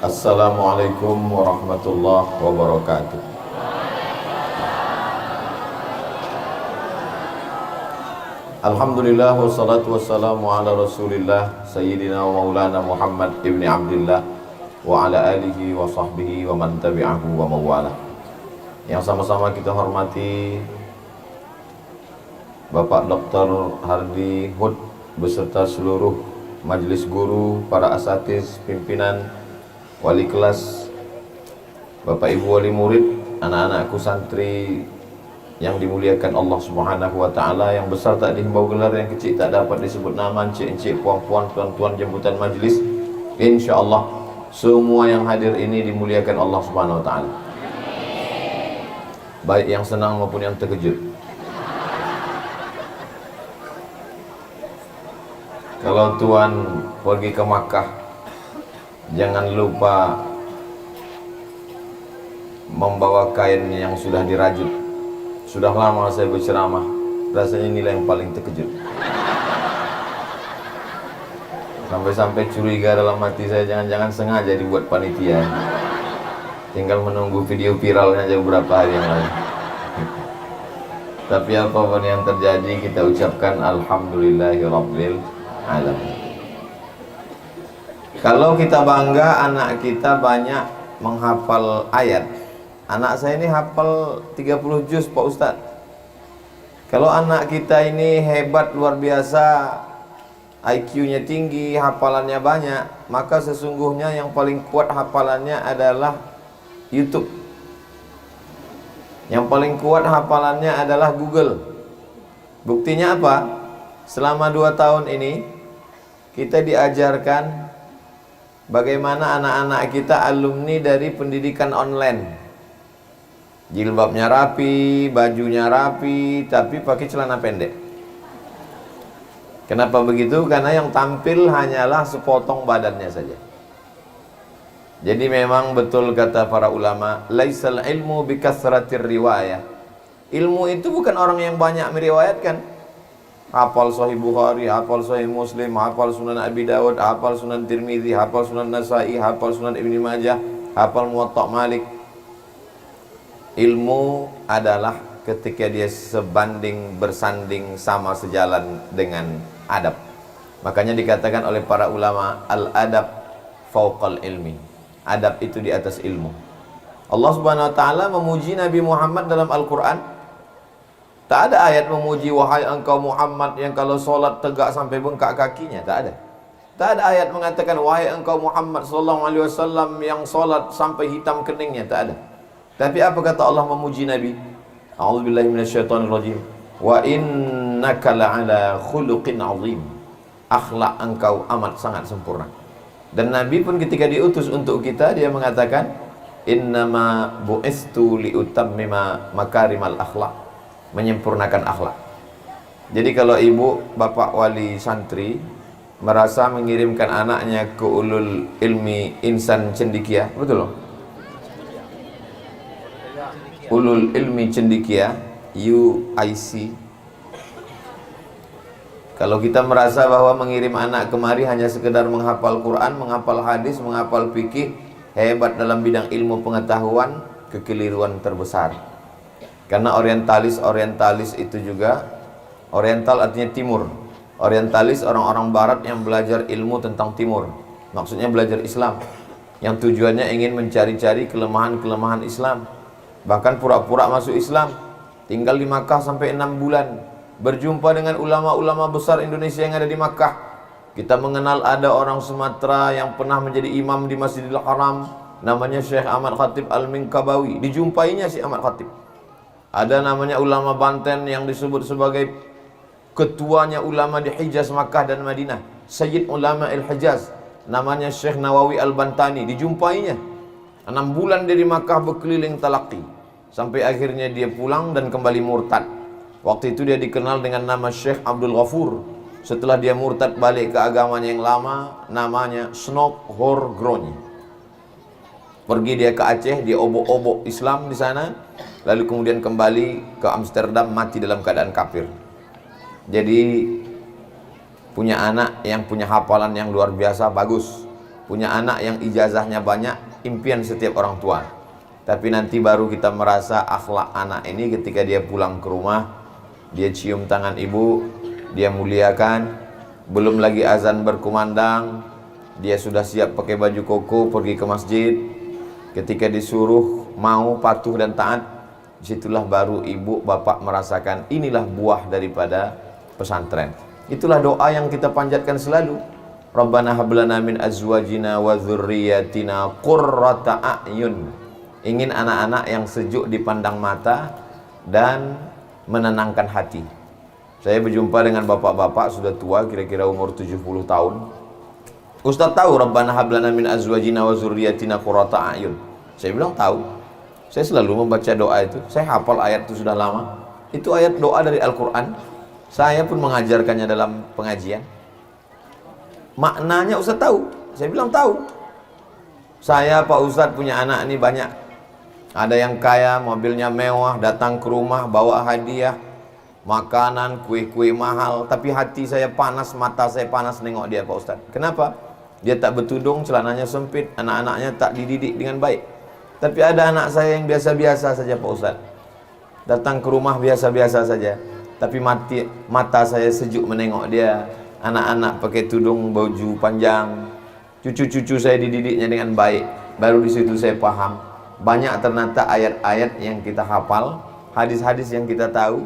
Assalamualaikum warahmatullahi wabarakatuh. Alhamdulillah wassalatu wassalamu ala rasulillah Sayyidina wa maulana Muhammad ibni Abdillah wa ala alihi wa sahbihi wa man tabi'ahu wa mawala. Yang sama-sama kita hormati Bapak Dr. Hardi Hud beserta seluruh majelis guru, para asatiz, pimpinan, wali kelas, Bapak Ibu wali murid, anak-anakku santri yang dimuliakan Allah Subhanahu wa taala, yang besar tak dihimbau gelar, yang kecil tak dapat disebut nama, encik-encik, puan-puan, tuan-tuan jemputan majelis. Insyaallah semua yang hadir ini dimuliakan Allah Subhanahu wa taala. Baik yang senang maupun yang terkejut. Kalau tuan pergi ke Makkah, jangan lupa membawa kain yang sudah dirajut. Sudah lama saya berceramah, rasanya inilah yang paling terkejut. Sampai-sampai curiga dalam hati saya, jangan-jangan sengaja dibuat panitia. Tinggal menunggu video viralnya aja beberapa hari yang lalu. Tapi apapun yang terjadi, kita ucapkan alhamdulillahirabbil alamin. Kalau kita bangga anak kita banyak menghafal ayat. Anak saya ini hafal 30 juz Pak Ustadz. Kalau anak kita ini hebat luar biasa, IQ-nya tinggi, hafalannya banyak, maka sesungguhnya yang paling kuat hafalannya adalah YouTube. Yang paling kuat hafalannya adalah Google. Buktinya apa? Selama 2 tahun ini kita diajarkan bagaimana anak-anak kita alumni dari pendidikan online. Jilbabnya rapi, bajunya rapi, tapi pakai celana pendek. Kenapa begitu? Karena yang tampil hanyalah sepotong badannya saja. Jadi memang betul kata para ulama, laisal ilmu bikasratir riwayah. Ilmu itu bukan orang yang banyak meriwayatkan. Hafal Sahih Bukhari, hafal Sahih Muslim, hafal Sunan Abi Dawud, hafal Sunan Tirmizi, hafal Sunan Nasai, hafal Sunan Ibnu Majah, hafal Muwatta Malik. Ilmu adalah ketika dia sebanding, bersanding, sama sejalan dengan adab. Makanya dikatakan oleh para ulama, al-adab fauqal ilmi. Adab itu di atas ilmu. Allah Subhanahu wa taala memuji Nabi Muhammad dalam Al-Qur'an. Tak ada ayat memuji wahai engkau Muhammad yang kalau solat tegak sampai bengkak kakinya, tak ada. Tak ada ayat mengatakan wahai engkau Muhammad sallallahu alaihi wasallam yang solat sampai hitam keningnya, tak ada. Tapi apa kata Allah memuji Nabi? A'udzubillahi minasyaitonirrajim. Wa innaka la'ala khuluqin 'azim. Akhlak engkau amat sangat sempurna. Dan Nabi pun ketika diutus untuk kita, dia mengatakan innama bu'istu liutammima makarimal akhlak. Menyempurnakan akhlak. Jadi kalau ibu, bapak wali santri merasa mengirimkan anaknya ke ulul ilmi insan cendikiah, betul loh? Ulul ilmi cendikiah, UIC. Kalau kita merasa bahwa mengirim anak kemari hanya sekedar menghafal Quran, menghafal hadis, menghafal fikih, hebat dalam bidang ilmu pengetahuan, kekeliruan terbesar. Karena orientalis itu juga, oriental artinya timur. Orientalis orang-orang barat yang belajar ilmu tentang timur. Maksudnya belajar Islam. Yang tujuannya ingin mencari-cari kelemahan-kelemahan Islam. Bahkan pura-pura masuk Islam, tinggal di Makkah sampai 6 bulan, berjumpa dengan ulama-ulama besar Indonesia yang ada di Makkah. Kita mengenal ada orang Sumatera yang pernah menjadi imam di Masjidil Haram, namanya Syekh Ahmad Khatib Al-Minkabawi. Dijumpainya si Ahmad Khatib. Ada namanya ulama Banten yang disebut sebagai ketuanya ulama di Hijaz, Makkah dan Madinah, Sayyid Ulama Al-Hijaz, namanya Syekh Nawawi Al-Bantani. Dijumpainya. 6 bulan dari Makkah berkeliling talaqi, sampai akhirnya dia pulang dan kembali murtad. Waktu itu dia dikenal dengan nama Syekh Abdul Ghafur. Setelah dia murtad balik ke agamanya yang lama, namanya Snok Horgrony. Pergi dia ke Aceh, dia obok-obok Islam di sana, lalu kemudian kembali ke Amsterdam, mati dalam keadaan kafir. Jadi punya anak yang punya hafalan yang luar biasa bagus, punya anak yang ijazahnya banyak, impian setiap orang tua. Tapi nanti baru kita merasa akhlak anak ini ketika dia pulang ke rumah, dia cium tangan ibu, dia muliakan, belum lagi azan berkumandang, dia sudah siap pakai baju koko pergi ke masjid. Ketika disuruh mau patuh dan taat, disitulah baru ibu bapak merasakan inilah buah daripada pesantren. Itulah doa yang kita panjatkan selalu. Rabbana hablana min azwajina wa dzurriyyatina qurrata a'yun. Ingin anak-anak yang sejuk dipandang mata dan menenangkan hati. Saya berjumpa dengan bapak-bapak sudah tua, kira-kira umur 70 tahun. Ustaz tahu Rabbana hablana min azwajina wa dzurriyyatina qurrata a'yun? Saya bilang tahu. Saya selalu membaca doa itu. Saya hafal ayat itu sudah lama. Itu ayat doa dari Al-Quran. Saya pun mengajarkannya dalam pengajian. Maknanya Ustaz tahu. Saya bilang tahu. Saya Pak Ustaz punya anak ini banyak. Ada yang kaya, mobilnya mewah, datang ke rumah bawa hadiah, makanan, kue-kue mahal, tapi hati saya panas, mata saya panas nengok dia Pak Ustaz. Kenapa? Dia tak bertudung, celananya sempit, anak-anaknya tak dididik dengan baik. Tapi ada anak saya yang biasa-biasa saja Pak Ustaz, datang ke rumah biasa-biasa saja, tapi mata saya sejuk menengok dia. Anak-anak pakai tudung, baju panjang, cucu-cucu saya dididiknya dengan baik. Baru di situ saya paham. Banyak ternyata ayat-ayat yang kita hafal, hadis-hadis yang kita tahu,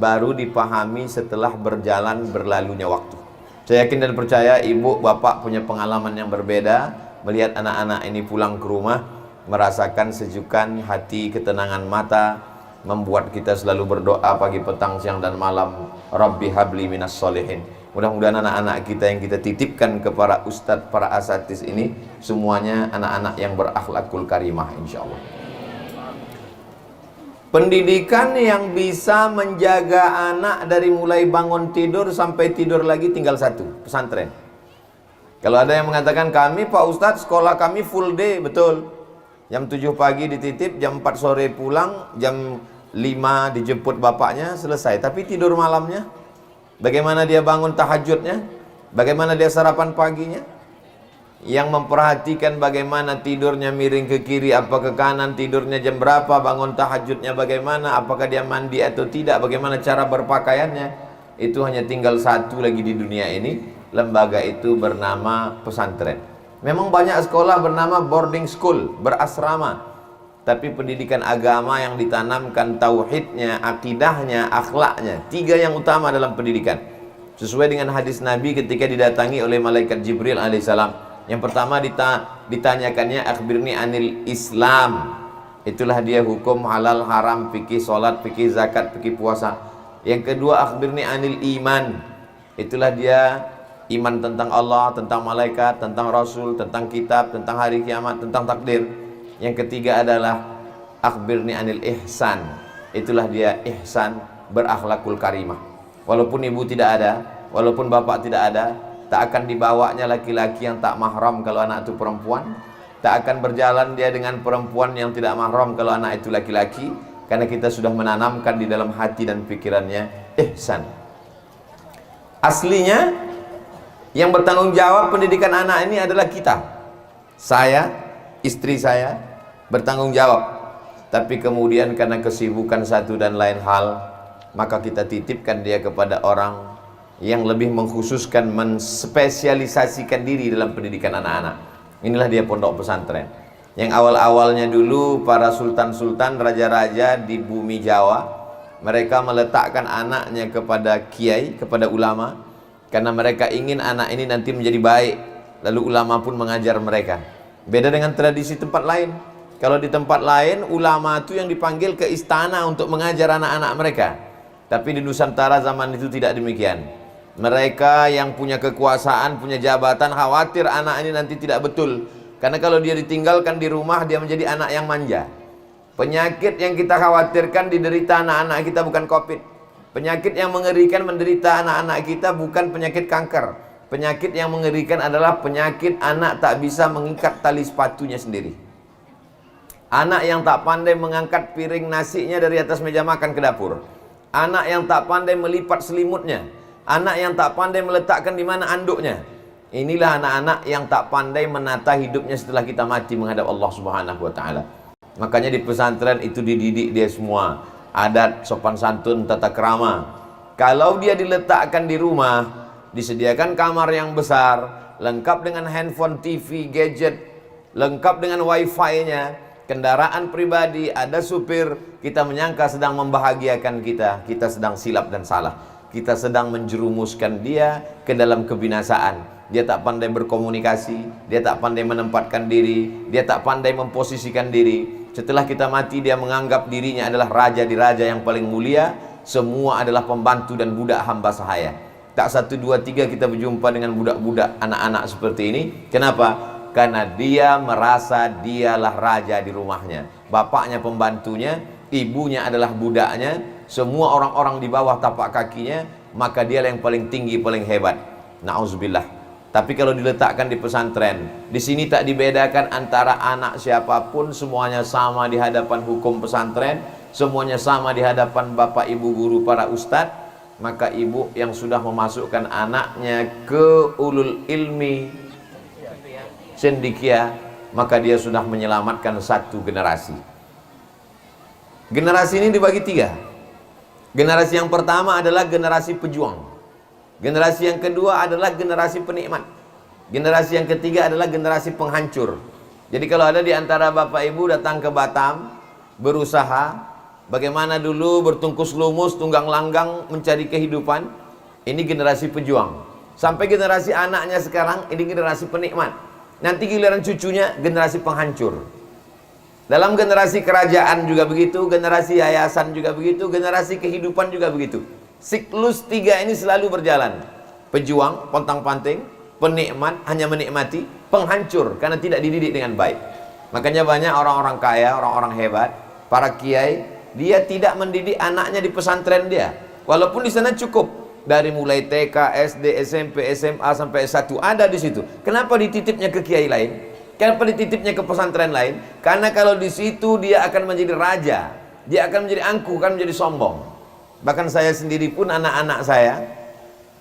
baru dipahami setelah berlalunya waktu. Saya yakin dan percaya ibu bapak punya pengalaman yang berbeda, melihat anak-anak ini pulang ke rumah, merasakan sejukan hati, ketenangan mata, membuat kita selalu berdoa pagi, petang, siang dan malam, Rabbi habli minas solihin. Mudah-mudahan anak-anak kita yang kita titipkan ke para ustadz, para asatis ini semuanya anak-anak yang berakhlakul karimah insyaallah. Pendidikan yang bisa menjaga anak dari mulai bangun tidur sampai tidur lagi tinggal satu, pesantren. Kalau ada yang mengatakan kami Pak Ustadz sekolah kami full day, betul. Jam 7 pagi dititip, jam 4 sore pulang, jam 5 dijemput bapaknya, selesai. Tapi tidur malamnya, bagaimana dia bangun tahajudnya, bagaimana dia sarapan paginya, yang memperhatikan bagaimana tidurnya miring ke kiri apa ke kanan, tidurnya jam berapa, bangun tahajudnya bagaimana, apakah dia mandi atau tidak, bagaimana cara berpakaiannya, itu hanya tinggal satu lagi di dunia ini. Lembaga itu bernama pesantren. Memang banyak sekolah bernama boarding school, berasrama, tapi pendidikan agama yang ditanamkan tauhidnya, akidahnya, akhlaknya, tiga yang utama dalam pendidikan. Sesuai dengan hadis Nabi ketika didatangi oleh malaikat Jibril alaihissalam. Yang pertama ditanyakannya akhbirni anil Islam. Itulah dia hukum halal haram, fikih salat, fikih zakat, fikih puasa. Yang kedua akhbirni anil iman. Itulah dia iman tentang Allah, tentang malaikat, tentang Rasul, tentang kitab, tentang hari kiamat, tentang takdir. Yang ketiga adalah akhbirni anil ihsan. Itulah dia ihsan, berakhlakul karimah. Walaupun ibu tidak ada, walaupun bapak tidak ada, tak akan dibawanya laki-laki yang tak mahram kalau anak itu perempuan. Tak akan berjalan dia dengan perempuan yang tidak mahram kalau anak itu laki-laki. Karena kita sudah menanamkan di dalam hati dan pikirannya ihsan. Aslinya yang bertanggung jawab pendidikan anak ini adalah kita. Saya, istri saya bertanggung jawab. Tapi kemudian karena kesibukan satu dan lain hal, maka kita titipkan dia kepada orang yang lebih mengkhususkan, menspesialisasikan diri dalam pendidikan anak-anak. Inilah dia pondok pesantren. Yang awal-awalnya dulu para sultan-sultan, raja-raja di bumi Jawa, mereka meletakkan anaknya kepada kiai, kepada ulama, karena mereka ingin anak ini nanti menjadi baik. Lalu ulama pun mengajar mereka. Beda dengan tradisi tempat lain. Kalau di tempat lain ulama itu yang dipanggil ke istana untuk mengajar anak-anak mereka. Tapi di Nusantara zaman itu tidak demikian. Mereka yang punya kekuasaan, punya jabatan, khawatir anak ini nanti tidak betul. Karena kalau dia ditinggalkan di rumah, dia menjadi anak yang manja. Penyakit yang kita khawatirkan diderita anak-anak kita bukan COVID. Penyakit yang mengerikan menderita anak-anak kita bukan penyakit kanker. Penyakit yang mengerikan adalah penyakit anak tak bisa mengikat tali sepatunya sendiri. Anak yang tak pandai mengangkat piring nasinya dari atas meja makan ke dapur. Anak yang tak pandai melipat selimutnya. Anak yang tak pandai meletakkan di mana anduknya. Inilah anak-anak yang tak pandai menata hidupnya setelah kita mati menghadap Allah Subhanahu wa taala. Makanya di pesantren itu dididik dia semua, adat, sopan santun, tata krama. Kalau dia diletakkan di rumah, disediakan kamar yang besar, lengkap dengan handphone, TV, gadget, lengkap dengan wifi-nya, kendaraan pribadi, ada supir, kita menyangka sedang membahagiakan kita sedang silap dan salah. Kita sedang menjerumuskan dia ke dalam kebinasaan. Dia tak pandai berkomunikasi, dia tak pandai menempatkan diri, dia tak pandai memposisikan diri. Setelah kita mati, dia menganggap dirinya adalah raja di raja yang paling mulia, semua adalah pembantu dan budak hamba sahaya. Tak 1, 2, 3 kita berjumpa dengan budak-budak anak-anak seperti ini. Kenapa? Karena dia merasa dialah raja di rumahnya, bapaknya pembantunya, ibunya adalah budaknya, semua orang-orang di bawah tapak kakinya, maka dia yang paling tinggi, paling hebat. Na'udzubillah. Tapi kalau diletakkan di pesantren, di sini tak dibedakan antara anak siapapun, semuanya sama di hadapan hukum pesantren, semuanya sama di hadapan bapak ibu guru para ustadz. Maka ibu yang sudah memasukkan anaknya ke ulul ilmi cendekia, maka dia sudah menyelamatkan satu generasi. Generasi ini dibagi 3. Generasi yang pertama adalah generasi pejuang. Generasi yang kedua adalah generasi penikmat. Generasi yang ketiga adalah generasi penghancur. Jadi kalau ada di antara bapak ibu datang ke Batam, berusaha bagaimana dulu bertungkus lumus, tunggang langgang mencari kehidupan, ini generasi pejuang. Sampai generasi anaknya sekarang, ini generasi penikmat. Nanti giliran cucunya generasi penghancur. Dalam generasi kerajaan juga begitu, generasi yayasan juga begitu, generasi kehidupan juga begitu. Siklus 3 ini selalu berjalan. Pejuang, pontang-panting, penikmat, hanya menikmati, penghancur karena tidak dididik dengan baik. Makanya banyak orang-orang kaya, orang-orang hebat, para kiai, dia tidak mendidik anaknya di pesantren dia. Walaupun di sana cukup, dari mulai TK, SD, SMP, SMA sampai S1 ada di situ. Kenapa dititipnya ke kiai lain? Kenapa dititipnya ke pesantren lain? Karena kalau di situ dia akan menjadi raja, dia akan menjadi angkuh, akan menjadi sombong. Bahkan saya sendiri pun, anak-anak saya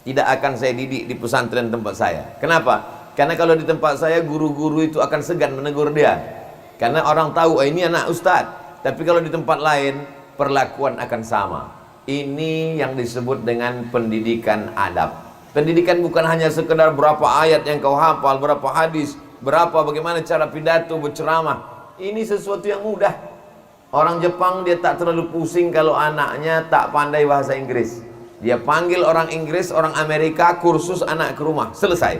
tidak akan saya didik di pesantren tempat saya. Kenapa? Karena kalau di tempat saya, guru-guru itu akan segan menegur dia. Karena orang tahu, ini anak ustadz. Tapi kalau di tempat lain, perlakuan akan sama. Ini yang disebut dengan pendidikan adab. Pendidikan bukan hanya sekedar berapa ayat yang kau hafal, berapa hadis, berapa bagaimana cara pidato, berceramah. Ini sesuatu yang mudah. Orang Jepang dia tak terlalu pusing kalau anaknya tak pandai bahasa Inggris. Dia panggil orang Inggris, orang Amerika, kursus anak ke rumah, selesai.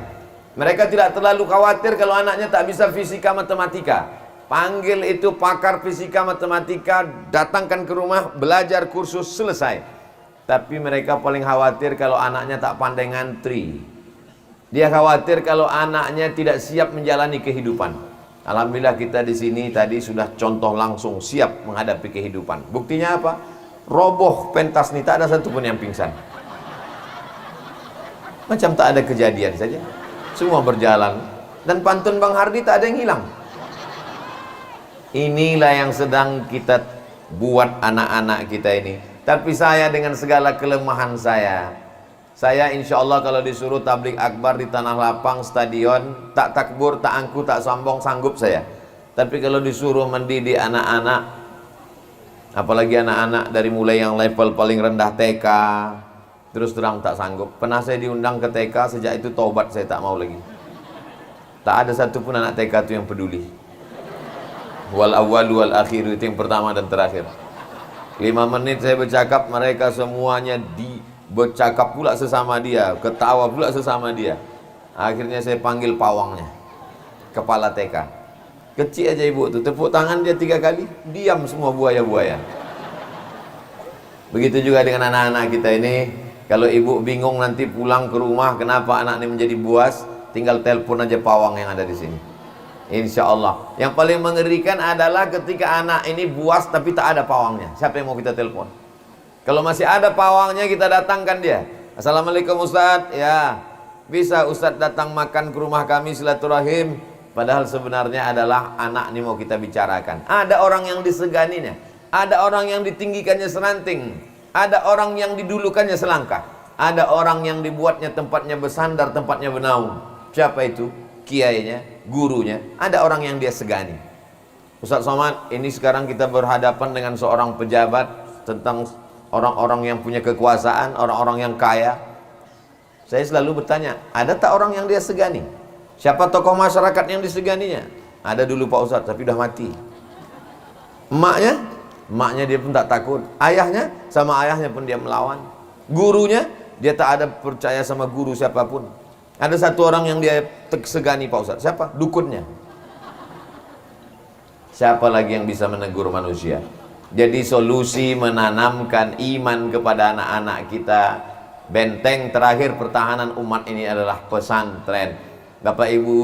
Mereka tidak terlalu khawatir kalau anaknya tak bisa fisika matematika. Panggil itu pakar fisika matematika, datangkan ke rumah, belajar kursus, selesai. Tapi mereka paling khawatir kalau anaknya tak pandai ngantri. Dia khawatir kalau anaknya tidak siap menjalani kehidupan. Alhamdulillah kita di sini tadi sudah contoh langsung siap menghadapi kehidupan. Buktinya apa? Roboh pentas nih, tak ada satupun yang pingsan. Macam tak ada kejadian saja. Semua berjalan. Dan pantun Bang Hardi tak ada yang hilang. Inilah yang sedang kita buat anak-anak kita ini. Tapi saya dengan segala kelemahan saya insya Allah kalau disuruh tablik akbar di tanah lapang, stadion, tak takbur, tak angku, tak sombong, sanggup saya. Tapi kalau disuruh mendidik anak-anak, apalagi anak-anak dari mulai yang level paling rendah TK, terus terang tak sanggup. Pernah saya diundang ke TK, sejak itu taubat saya tak mau lagi. Tak ada satupun anak TK itu yang peduli. Wal awwalu wal akhiru, itu yang pertama dan terakhir. 5 menit saya bercakap, mereka semuanya bercakap pula sesama dia, ketawa pula sesama dia. Akhirnya saya panggil pawangnya, kepala TK. Kecil aja ibu tuh, tepuk tangan dia 3 kali, diam semua buaya-buaya. Begitu juga dengan anak-anak kita ini. Kalau ibu bingung nanti pulang ke rumah kenapa anak ini menjadi buas, tinggal telepon aja pawang yang ada di sini. Insya Allah. Yang paling mengerikan adalah ketika anak ini buas tapi tak ada pawangnya. Siapa yang mau kita telepon? Kalau masih ada pawangnya, kita datangkan dia. Assalamualaikum Ustadz. Ya, bisa Ustadz datang makan ke rumah kami, silaturahim. Padahal sebenarnya adalah anak ini mau kita bicarakan. Ada orang yang diseganinya, ada orang yang ditinggikannya seranting, ada orang yang didulukannya selangkah, ada orang yang dibuatnya tempatnya bersandar, tempatnya bernaung. Siapa itu? Kiainya, gurunya. Ada orang yang dia segani. Ustaz Somad, ini sekarang kita berhadapan dengan seorang pejabat, tentang orang-orang yang punya kekuasaan, orang-orang yang kaya. Saya selalu bertanya, ada tak orang yang dia segani? Siapa tokoh masyarakat yang diseganinya? Ada dulu Pak Ustaz, tapi udah mati. Emaknya dia pun tak takut. Ayahnya, sama ayahnya pun dia melawan. Gurunya, dia tak ada percaya sama guru siapapun. Ada satu orang yang dia segani Pak Ustaz. Siapa? Dukunnya. Siapa lagi yang bisa menegur manusia? Jadi solusi menanamkan iman kepada anak-anak kita, benteng terakhir pertahanan umat ini adalah pesantren. Bapak Ibu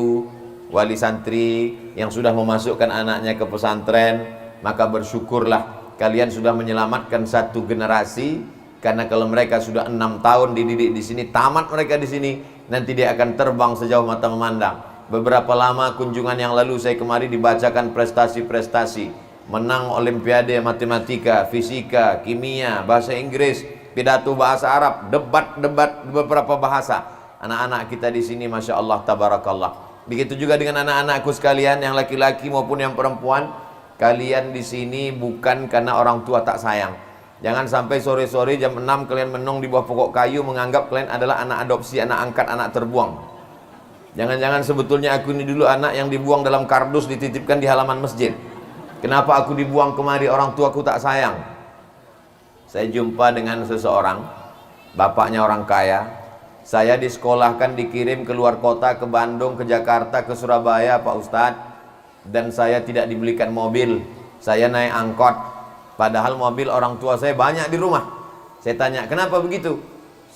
wali santri yang sudah memasukkan anaknya ke pesantren, maka bersyukurlah kalian sudah menyelamatkan satu generasi. Karena kalau mereka sudah 6 tahun dididik di sini, tamat mereka di sini, nanti dia akan terbang sejauh mata memandang. Beberapa lama kunjungan yang lalu saya kemari dibacakan prestasi-prestasi, menang olimpiade matematika, fisika, kimia, bahasa Inggris, pidato bahasa Arab, debat beberapa bahasa. Anak-anak kita di sini Masya Allah tabarakallah. Begitu juga dengan anak-anakku sekalian yang laki-laki maupun yang perempuan. Kalian di sini bukan karena orang tua tak sayang. Jangan sampai sore-sore jam 6 kalian menong di bawah pokok kayu menganggap kalian adalah anak adopsi, anak angkat, anak terbuang. Jangan-jangan sebetulnya aku ini dulu anak yang dibuang dalam kardus dititipkan di halaman masjid. Kenapa aku dibuang kemari, orang tuaku tak sayang? Saya jumpa dengan seseorang, bapaknya orang kaya. Saya disekolahkan, dikirim ke luar kota, ke Bandung, ke Jakarta, ke Surabaya Pak Ustadz. Dan saya tidak dibelikan mobil, saya naik angkot. Padahal mobil orang tua saya banyak di rumah. Saya tanya, kenapa begitu?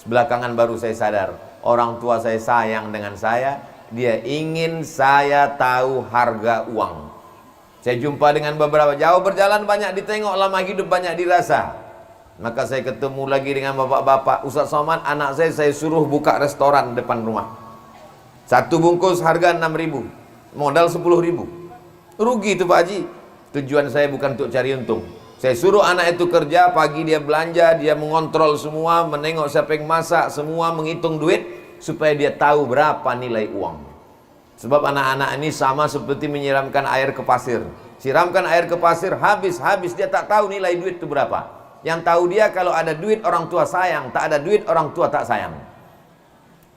Belakangan baru saya sadar, orang tua saya sayang dengan saya. Dia ingin saya tahu harga uang. Saya jumpa dengan beberapa, jauh berjalan banyak ditengok, lama hidup banyak dirasa. Maka saya ketemu lagi dengan bapak-bapak. Ustaz Somad, anak saya suruh buka restoran depan rumah. Satu bungkus harga 6.000, modal 10.000. Rugi itu Pak Haji. Tujuan saya bukan untuk cari untung. Saya suruh anak itu kerja, pagi dia belanja, dia mengontrol semua, menengok siapa yang masak, semua menghitung duit, supaya dia tahu berapa nilai uang. Sebab anak-anak ini sama seperti menyiramkan air ke pasir. Siramkan air ke pasir, habis, dia tak tahu nilai duit itu berapa. Yang tahu dia kalau ada duit orang tua sayang, tak ada duit orang tua tak sayang.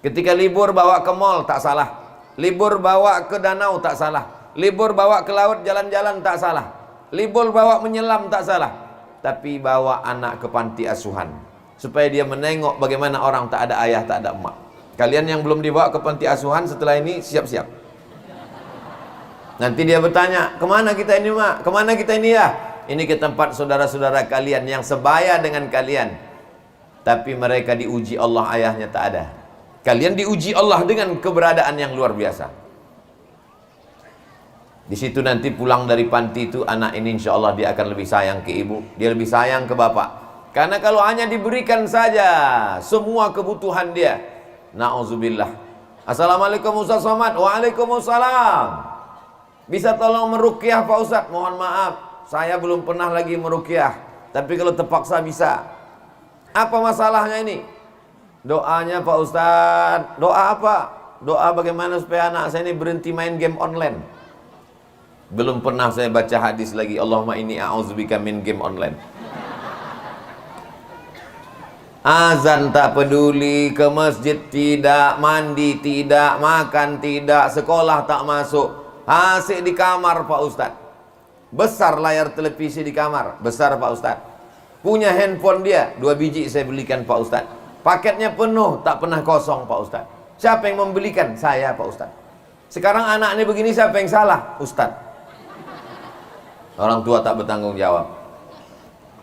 Ketika libur bawa ke mall, tak salah. Libur bawa ke danau, tak salah. Libur bawa ke laut jalan-jalan, tak salah. Libur bawa menyelam, tak salah. Tapi bawa anak ke panti asuhan, supaya dia menengok bagaimana orang tak ada ayah, tak ada emak. Kalian yang belum dibawa ke panti asuhan setelah ini siap-siap. Nanti dia bertanya, kemana kita ini mak? Kemana kita ini ya? Ini ke tempat saudara-saudara kalian yang sebaya dengan kalian, tapi mereka diuji Allah, ayahnya tak ada. Kalian diuji Allah dengan keberadaan yang luar biasa. Di situ nanti pulang dari panti itu, anak ini insya Allah dia akan lebih sayang ke ibu, dia lebih sayang ke bapak. Karena kalau hanya diberikan saja semua kebutuhan dia, na'udzubillah. Assalamualaikum Ustaz Somad. Waalaikumsalam. Bisa tolong meruqyah Pak Ustaz? Mohon maaf, saya belum pernah lagi meruqyah, tapi kalau terpaksa bisa. Apa masalahnya ini? Doanya Pak Ustaz. Doa apa? Doa bagaimana supaya anak saya ini berhenti main game online. Belum pernah saya baca hadis lagi, Allahumma inni a'udzubika min game online. Azan tak peduli, ke masjid tidak, mandi tidak, makan tidak, sekolah tak masuk, asik di kamar Pak Ustadz. Besar layar televisi di kamar, besar Pak Ustadz. Punya handphone dia, 2 biji saya belikan Pak Ustadz. Paketnya penuh, tak pernah kosong Pak Ustadz. Siapa yang membelikan? Saya Pak Ustadz. Sekarang anak ini begini, siapa yang salah? Ustadz. Orang tua tak bertanggung jawab.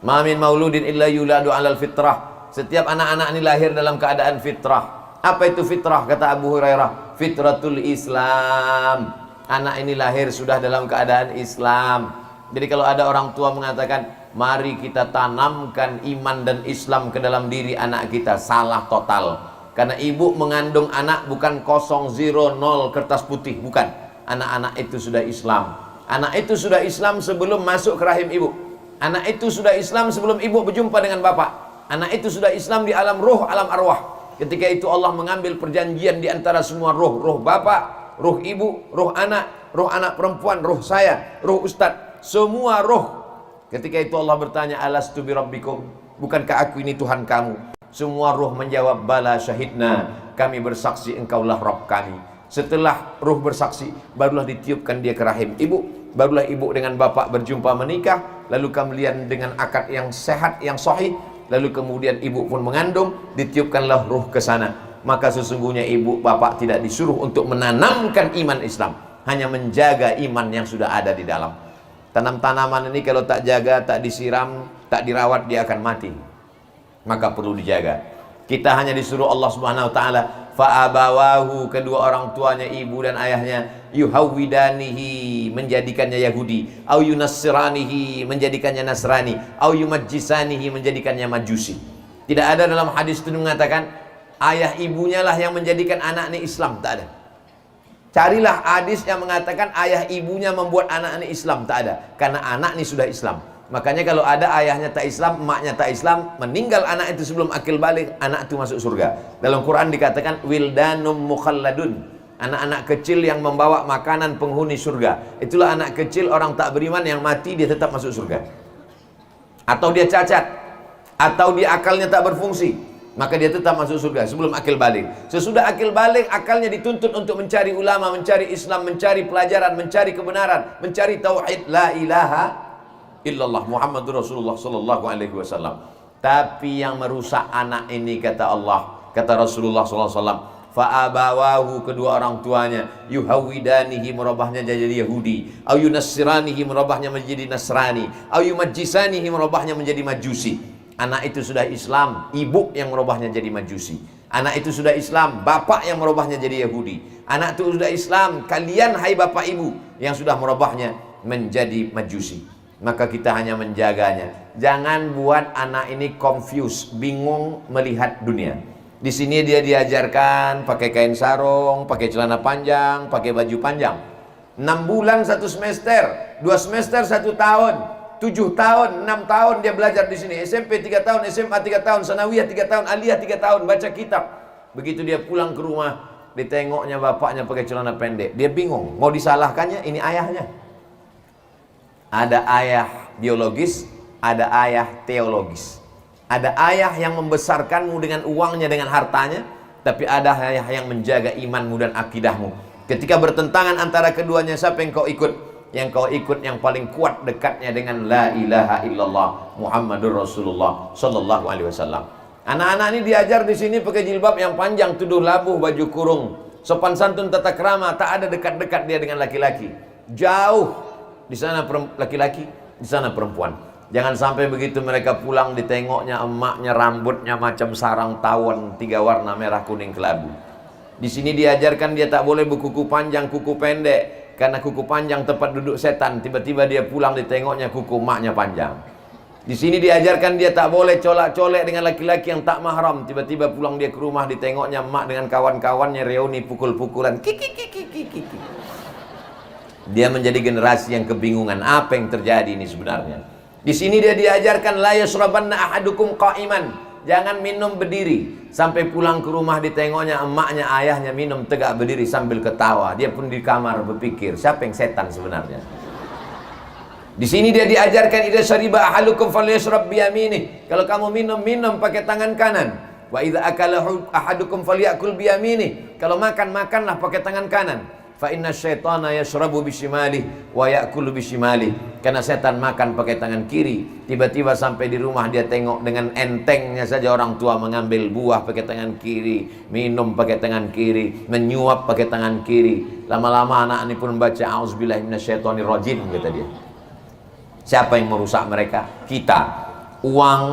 Ma min mauludin illa yuladu 'alal fitrah. Setiap anak-anak ini lahir dalam keadaan fitrah. Apa itu fitrah? Kata Abu Hurairah, fitratul Islam. Anak ini lahir sudah dalam keadaan Islam. Jadi kalau ada orang tua mengatakan, mari kita tanamkan iman dan Islam ke dalam diri anak kita, salah total. Karena ibu mengandung anak bukan 0, 0 kertas putih, bukan. Anak-anak itu sudah Islam. Anak itu sudah Islam sebelum masuk ke rahim ibu. Anak itu sudah Islam sebelum ibu berjumpa dengan bapak. Anak itu sudah Islam di alam ruh, alam arwah. Ketika itu Allah mengambil perjanjian di antara semua roh, roh bapak, roh ibu, roh anak perempuan, roh saya, roh ustadz, semua roh. Ketika itu Allah bertanya, alastu birabbikum, bukankah aku ini Tuhan kamu? Semua roh menjawab, bala syahidna, kami bersaksi engkaulah Rabb kami. Setelah roh bersaksi, barulah ditiupkan dia ke rahim ibu, barulah ibu dengan bapak berjumpa menikah, lalu kalian dengan akad yang sehat, yang sahih, lalu kemudian ibu pun mengandung, ditiupkanlah roh ke sana. Maka sesungguhnya ibu bapak tidak disuruh untuk menanamkan iman Islam, hanya menjaga iman yang sudah ada di dalam. Tanam-tanaman ini kalau tak jaga, tak disiram, tak dirawat, dia akan mati. Maka perlu dijaga. Kita hanya disuruh Allah Subhanahu wa taala, fa'abawahu, kedua orang tuanya, ibu dan ayahnya, yuhawwidanihi, menjadikannya Yahudi, au yunassiranihi, menjadikannya Nasrani, au yumajjisanihi, menjadikannya Majusi. Tidak ada dalam hadis itu mengatakan ayah ibunya lah yang menjadikan anaknya Islam, tak ada. Carilah hadis yang mengatakan ayah ibunya membuat anaknya Islam, tak ada. Karena anak ini sudah Islam. Makanya kalau ada ayahnya tak Islam, emaknya tak Islam, meninggal anak itu sebelum akil balik, anak itu masuk surga. Dalam Quran dikatakan wildanum mukhalladun, anak-anak kecil yang membawa makanan penghuni surga. Itulah anak kecil orang tak beriman yang mati dia tetap masuk surga. Atau dia cacat, atau dia akalnya tak berfungsi, maka dia tetap masuk surga sebelum akil balik. Sesudah akil balik, akalnya dituntut untuk mencari ulama, mencari Islam, mencari pelajaran, mencari kebenaran, mencari tauhid, la ilaha illallah Muhammadur Rasulullah sallallahu alaihi wasallam. Tapi yang merusak anak ini, kata Allah, kata Rasulullah sallallahu alaihi wasallam, fa'abawahu, kedua orang tuanya, yuhawwidanihi, merubahnya jadi Yahudi, au yunassiranihi, merubahnya menjadi Nasrani, au yumajjisanihi, merubahnya menjadi Majusi. Anak itu sudah Islam, ibu yang merubahnya jadi Majusi. Anak itu sudah Islam, bapak yang merubahnya jadi Yahudi. Anak itu sudah Islam, kalian hai bapak ibu yang sudah merubahnya menjadi Majusi. Maka kita hanya menjaganya. Jangan buat anak ini confused, bingung melihat dunia. Di sini dia diajarkan pakai kain sarung, pakai celana panjang, pakai baju panjang. 6 bulan 1 semester, 2 semester 1 tahun, 7 tahun, 6 tahun dia belajar di sini. SMP 3 tahun, SMA 3 tahun, Sanawiyah 3 tahun, Aliyah 3 tahun, baca kitab. Begitu dia pulang ke rumah, ditengoknya bapaknya pakai celana pendek. Dia bingung, mau disalahkannya ini ayahnya. Ada ayah biologis, ada ayah teologis. Ada ayah yang membesarkanmu dengan uangnya, dengan hartanya, tapi ada ayah yang menjaga imanmu dan akidahmu. Ketika bertentangan antara keduanya, siapa yang kau ikut? Yang kau ikut yang paling kuat dekatnya dengan la ilaha illallah Muhammadur Rasulullah sallallahu alaihi wasallam. Anak-anak ini diajar di sini pakai jilbab yang panjang, tuduh labuh, baju kurung, sopan santun, tata krama, tak ada dekat-dekat dia dengan laki-laki. Jauh. Di sana laki-laki, di sana perempuan. Jangan sampai begitu mereka pulang ditengoknya emaknya rambutnya macam sarang tawon 3 warna merah kuning kelabu. Di sini diajarkan dia tak boleh berkuku panjang, kuku pendek, karena kuku panjang tempat duduk setan. Tiba-tiba dia pulang ditengoknya kuku emaknya panjang. Di sini diajarkan dia tak boleh colak-colek dengan laki-laki yang tak mahram. Tiba-tiba pulang dia ke rumah ditengoknya emak dengan kawan-kawannya reuni pukul-pukulan. Kiki. Dia menjadi generasi yang kebingungan apa yang terjadi ini sebenarnya. Di sini dia diajarkan la yashrabanna ahadukum qa'iman, jangan minum berdiri. Sampai pulang ke rumah ditengoknya emaknya, ayahnya minum tegak berdiri sambil ketawa. Dia pun di kamar berpikir, siapa yang setan sebenarnya? Di sini dia diajarkan idza syariba ahadukum falyashrab biyaminih. Kalau kamu minum pakai tangan kanan. Wa idza akala ahadukum falyakul biyaminih. Kalau makanlah pakai tangan kanan. Fa inna syaitana yashrabu bishimalih wa ya'kulu bishimalih. Karena setan makan pakai tangan kiri. Tiba-tiba sampai di rumah dia tengok dengan entengnya saja orang tua mengambil buah pakai tangan kiri, minum pakai tangan kiri, menyuap pakai tangan kiri. Lama-lama anak ini pun baca auzubillahi minasyaitonirrajim, kata dia. Siapa yang merusak mereka? Kita. Uang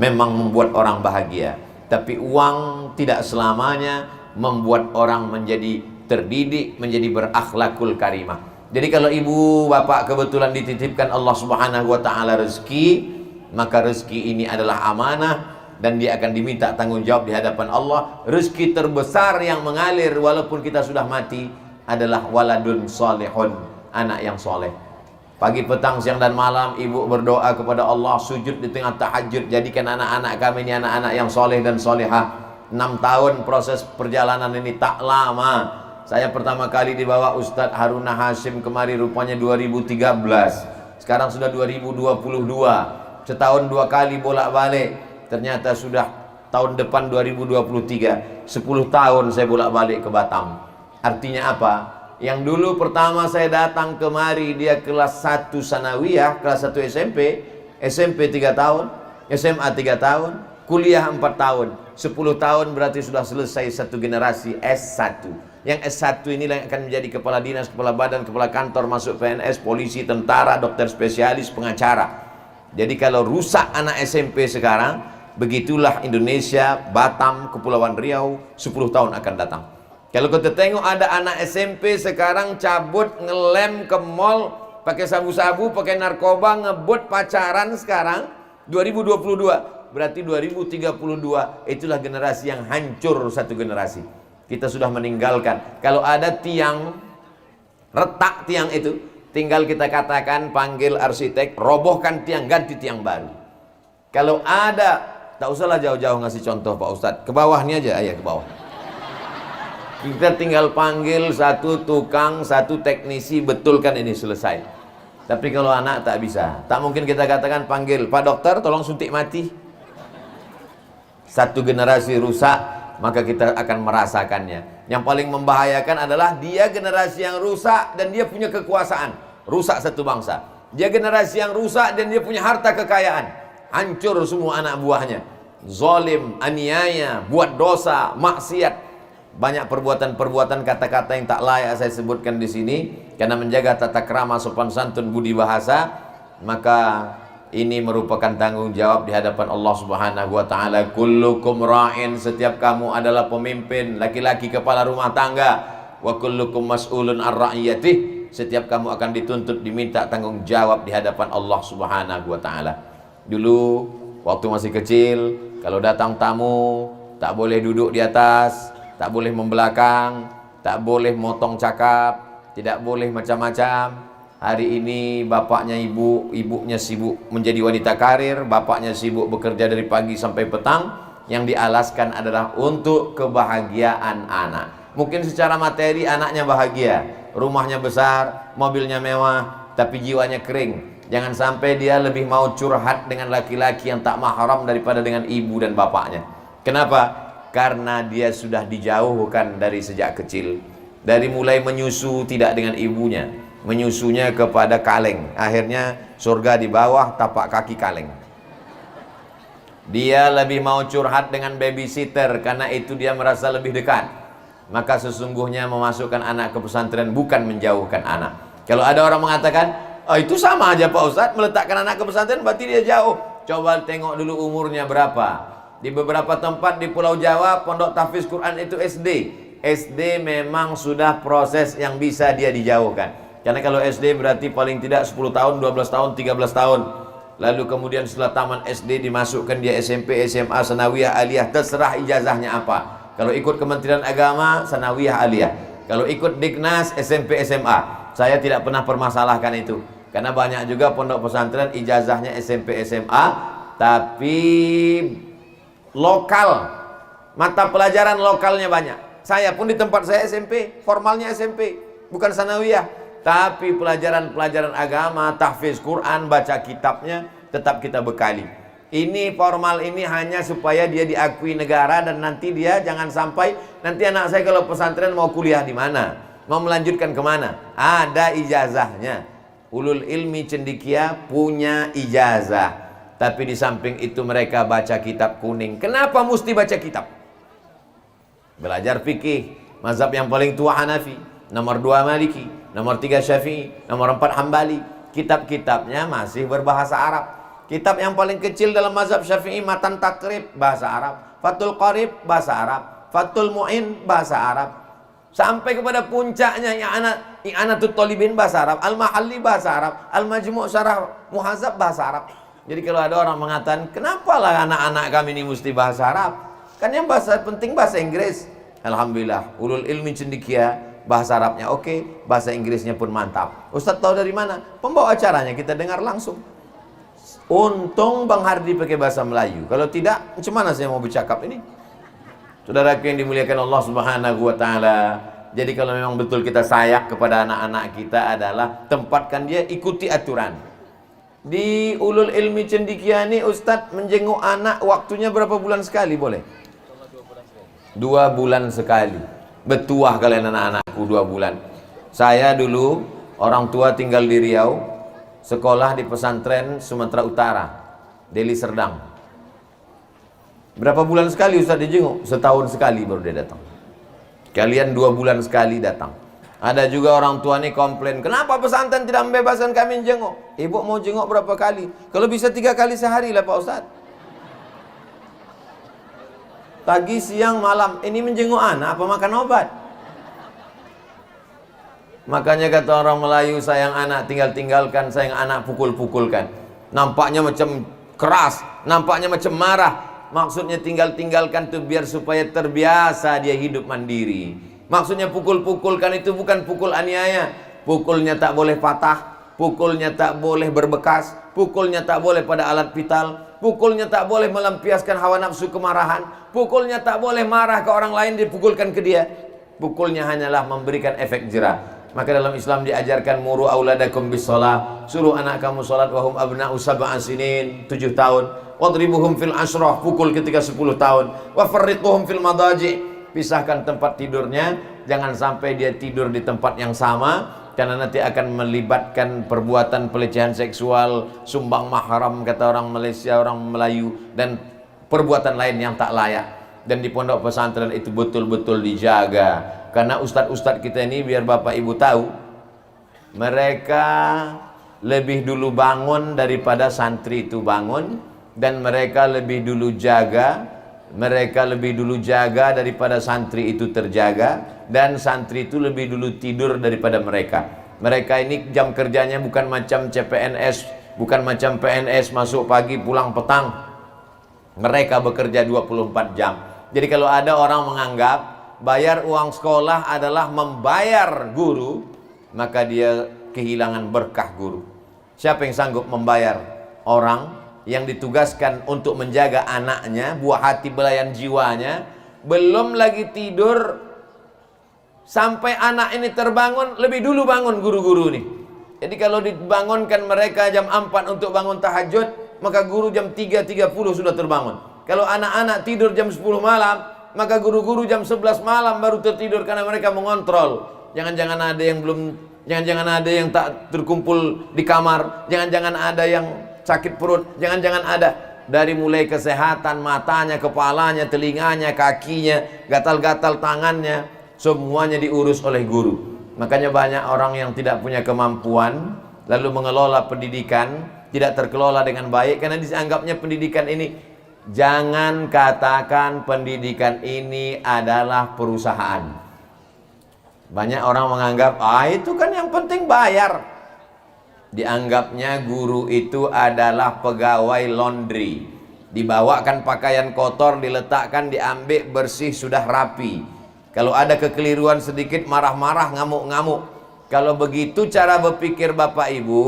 memang membuat orang bahagia, tapi uang tidak selamanya membuat orang menjadi terdidik, menjadi berakhlakul karimah. Jadi kalau ibu bapak kebetulan dititipkan Allah Subhanahu wa taala rezeki, maka rezeki ini adalah amanah dan dia akan diminta tanggung jawab di hadapan Allah. Rezeki terbesar yang mengalir walaupun kita sudah mati adalah waladun salihun, anak yang soleh. Pagi, petang, siang dan malam ibu berdoa kepada Allah, sujud di tengah tahajud, jadikan anak-anak kami ini anak-anak yang soleh dan solehah. 6 tahun proses perjalanan ini, tak lama. Saya pertama kali dibawa Ustadz Haruna Hashim kemari rupanya 2013. Sekarang sudah 2022. Setahun 2 kali bolak-balik. Ternyata sudah tahun depan 2023. 10 tahun saya bolak-balik ke Batam. Artinya apa? Yang dulu pertama saya datang kemari dia kelas 1 sanawiyah, kelas 1 SMP, SMP 3 tahun, SMA 3 tahun, kuliah 4 tahun. 10 tahun berarti sudah selesai satu generasi S1. Yang S1 inilah yang akan menjadi kepala dinas, kepala badan, kepala kantor, masuk PNS, polisi, tentara, dokter spesialis, pengacara. Jadi kalau rusak anak SMP sekarang, begitulah Indonesia, Batam, Kepulauan Riau 10 tahun akan datang. Kalau kita tengok ada anak SMP sekarang cabut, ngelem ke mall, pakai sabu-sabu, pakai narkoba, ngebut, pacaran sekarang 2022. Berarti 2032 itulah generasi yang hancur, satu generasi. Kita sudah meninggalkan. Kalau ada tiang, retak tiang itu, tinggal kita katakan, panggil arsitek, robohkan tiang, ganti tiang baru. Kalau ada, tak usahlah jauh-jauh ngasih contoh Pak Ustadz, ke bawah ini aja, ke bawah. Kita tinggal panggil satu tukang, satu teknisi, betulkan ini, selesai. Tapi kalau anak tak bisa. Tak mungkin kita katakan, panggil Pak Dokter tolong suntik mati. Satu generasi rusak, maka kita akan merasakannya. Yang paling membahayakan adalah dia generasi yang rusak dan dia punya kekuasaan. Rusak satu bangsa. Dia generasi yang rusak dan dia punya harta kekayaan. Hancur semua anak buahnya. Zalim, aniaya, buat dosa, maksiat. Banyak perbuatan-perbuatan, kata-kata yang tak layak saya sebutkan di sini. Karena menjaga tata krama, sopan santun, budi bahasa, maka ini merupakan tanggung jawab di hadapan Allah Subhanahu wa taala. Kullukum ra'in, setiap kamu adalah pemimpin, laki-laki kepala rumah tangga. Wa kullukum mas'ulun ar ra'iyatih, setiap kamu akan dituntut, diminta tanggung jawab di hadapan Allah Subhanahu wa taala. Dulu waktu masih kecil, kalau datang tamu tak boleh duduk di atas, tak boleh membelakang, tak boleh motong cakap, tidak boleh macam-macam. Hari ini bapaknya ibunya sibuk menjadi wanita karir, bapaknya sibuk bekerja dari pagi sampai petang. Yang dialaskan adalah untuk kebahagiaan anak. Mungkin secara materi anaknya bahagia, rumahnya besar, mobilnya mewah, tapi jiwanya kering. Jangan sampai dia lebih mau curhat dengan laki-laki yang tak mahram daripada dengan ibu dan bapaknya. Kenapa? Karena dia sudah dijauhkan dari sejak kecil. Dari mulai menyusu tidak dengan ibunya, menyusunya kepada kaleng. Akhirnya surga di bawah, tapak kaki kaleng. Dia lebih mau curhat dengan babysitter, karena itu dia merasa lebih dekat. Maka sesungguhnya memasukkan anak ke pesantren bukan menjauhkan anak. Kalau ada orang mengatakan, oh itu sama aja Pak Ustadz, meletakkan anak ke pesantren berarti dia jauh. Coba tengok dulu umurnya berapa. Di beberapa tempat di Pulau Jawa, pondok tahfiz Quran itu SD. SD memang sudah proses yang bisa dia dijauhkan. Karena kalau SD berarti paling tidak 10 tahun, 12 tahun, 13 tahun. Lalu kemudian setelah taman SD dimasukkan dia SMP, SMA, sanawiyah, aliyah, terserah ijazahnya apa. Kalau ikut Kementerian Agama, sanawiyah, aliyah. Kalau ikut Dignas, SMP, SMA. Saya tidak pernah permasalahkan itu. Karena banyak juga pondok pesantren ijazahnya SMP, SMA, tapi lokal. Mata pelajaran lokalnya banyak. Saya pun di tempat saya SMP, formalnya SMP, bukan sanawiyah. Tapi pelajaran-pelajaran agama, tahfiz Quran, baca kitabnya tetap kita bekali. Ini formal ini hanya supaya dia diakui negara, dan nanti dia jangan sampai nanti anak saya kalau pesantren mau kuliah di mana, mau melanjutkan kemana, ada ijazahnya. Ulul ilmi cendekia punya ijazah, tapi di samping itu mereka baca kitab kuning. Kenapa mesti baca kitab? Belajar fikih, mazhab yang paling tua Hanafi, nomor 2 Maliki, nomor 3 Syafi'i, nomor 4 Hambali. Kitab-kitabnya masih berbahasa Arab. Kitab yang paling kecil dalam mazhab Syafi'i, Matan Takrib, bahasa Arab. Fathul Qarib, bahasa Arab. Fathul Mu'in, bahasa Arab. Sampai kepada puncaknya I'anatul Talibin, bahasa Arab. Al-Mahalli, bahasa Arab. Al-Majmu' Syarah Muhazab, bahasa Arab. Jadi kalau ada orang mengatakan, kenapa lah anak-anak kami ini mesti bahasa Arab? Kan yang bahasa penting bahasa Inggris. Alhamdulillah, ulul ilmi cendekia bahasa Arabnya oke, bahasa Inggrisnya pun mantap. Ustadz tahu dari mana? Pembawa acaranya kita dengar langsung. Untung Bang Hardi pakai bahasa Melayu. Kalau tidak, macam mana saya mau bercakap ini? Saudaraku yang dimuliakan Allah Subhanahu wa taala, jadi kalau memang betul kita sayang kepada anak-anak kita adalah tempatkan dia ikuti aturan. Di Ulul Ilmi Cendekiani Ustadz menjenguk anak waktunya berapa bulan sekali boleh? 2 bulan sekali. Betuah kalian anak-anakku 2 bulan. Saya dulu orang tua tinggal di Riau, sekolah di pesantren Sumatera Utara, Deli Serdang. Berapa bulan sekali Ustaz dijenguk? Setahun sekali baru dia datang. Kalian 2 bulan sekali datang. Ada juga orang tua nih komplain, kenapa pesantren tidak membebaskan kami jenguk? Ibu mau jenguk berapa kali? Kalau bisa 3 kali sehari lah Pak Ustaz. Pagi, siang, malam. Ini menjenguk anak apa makan obat? Makanya kata orang Melayu, sayang anak tinggal-tinggalkan, sayang anak pukul-pukulkan. Nampaknya macam keras, nampaknya macam marah. Maksudnya tinggal-tinggalkan itu biar supaya terbiasa dia hidup mandiri. Maksudnya pukul-pukulkan itu bukan pukul aniaya. Pukulnya tak boleh patah, pukulnya tak boleh berbekas, pukulnya tak boleh pada alat vital, pukulnya tak boleh melampiaskan hawa nafsu kemarahan, pukulnya tak boleh marah ke orang lain dipukulkan ke dia. Pukulnya hanyalah memberikan efek jerah. Maka dalam Islam diajarkan muru auladakum bis shalah, suruh anak kamu salat wahum abna'u sab'a sinin, 7 tahun. Wadribuhum fil ashrah, pukul ketika 10 tahun. Wa farriquhum fil madaji, pisahkan tempat tidurnya, jangan sampai dia tidur di tempat yang sama, karena nanti akan melibatkan perbuatan pelecehan seksual, sumbang mahram kata orang Malaysia, orang Melayu, dan perbuatan lain yang tak layak. Dan di pondok pesantren itu betul-betul dijaga. Karena ustadz-ustadz kita ini, biar Bapak Ibu tahu, mereka lebih dulu bangun daripada santri itu bangun. Dan mereka lebih dulu jaga, mereka lebih dulu jaga daripada santri itu terjaga, dan santri itu lebih dulu tidur daripada mereka. Mereka ini jam kerjanya bukan macam CPNS, bukan macam PNS masuk pagi pulang petang. Mereka bekerja 24 jam. Jadi kalau ada orang menganggap bayar uang sekolah adalah membayar guru, maka dia kehilangan berkah guru. Siapa yang sanggup membayar orang yang ditugaskan untuk menjaga anaknya, buah hati belayan jiwanya, belum lagi tidur sampai anak ini terbangun, lebih dulu bangun guru-guru nih. Jadi kalau dibangunkan mereka jam 4 untuk bangun tahajud, maka guru jam 3.30 sudah terbangun. Kalau anak-anak tidur jam 10 malam, maka guru-guru jam 11 malam baru tertidur, karena mereka mengontrol. Jangan-jangan ada yang belum, jangan-jangan ada yang tak terkumpul di kamar, jangan-jangan ada yang sakit perut, jangan-jangan ada. Dari mulai kesehatan matanya, kepalanya, telinganya, kakinya, gatal-gatal tangannya, semuanya diurus oleh guru. Makanya banyak orang yang tidak punya kemampuan lalu mengelola pendidikan tidak terkelola dengan baik, karena dianggapnya pendidikan ini, jangan katakan pendidikan ini adalah perusahaan. Banyak orang menganggap, itu kan yang penting bayar. Dianggapnya guru itu adalah pegawai laundry. Dibawakan pakaian kotor, diletakkan, diambil, bersih, sudah rapi. Kalau ada kekeliruan sedikit, marah-marah, ngamuk-ngamuk. Kalau begitu cara berpikir Bapak Ibu,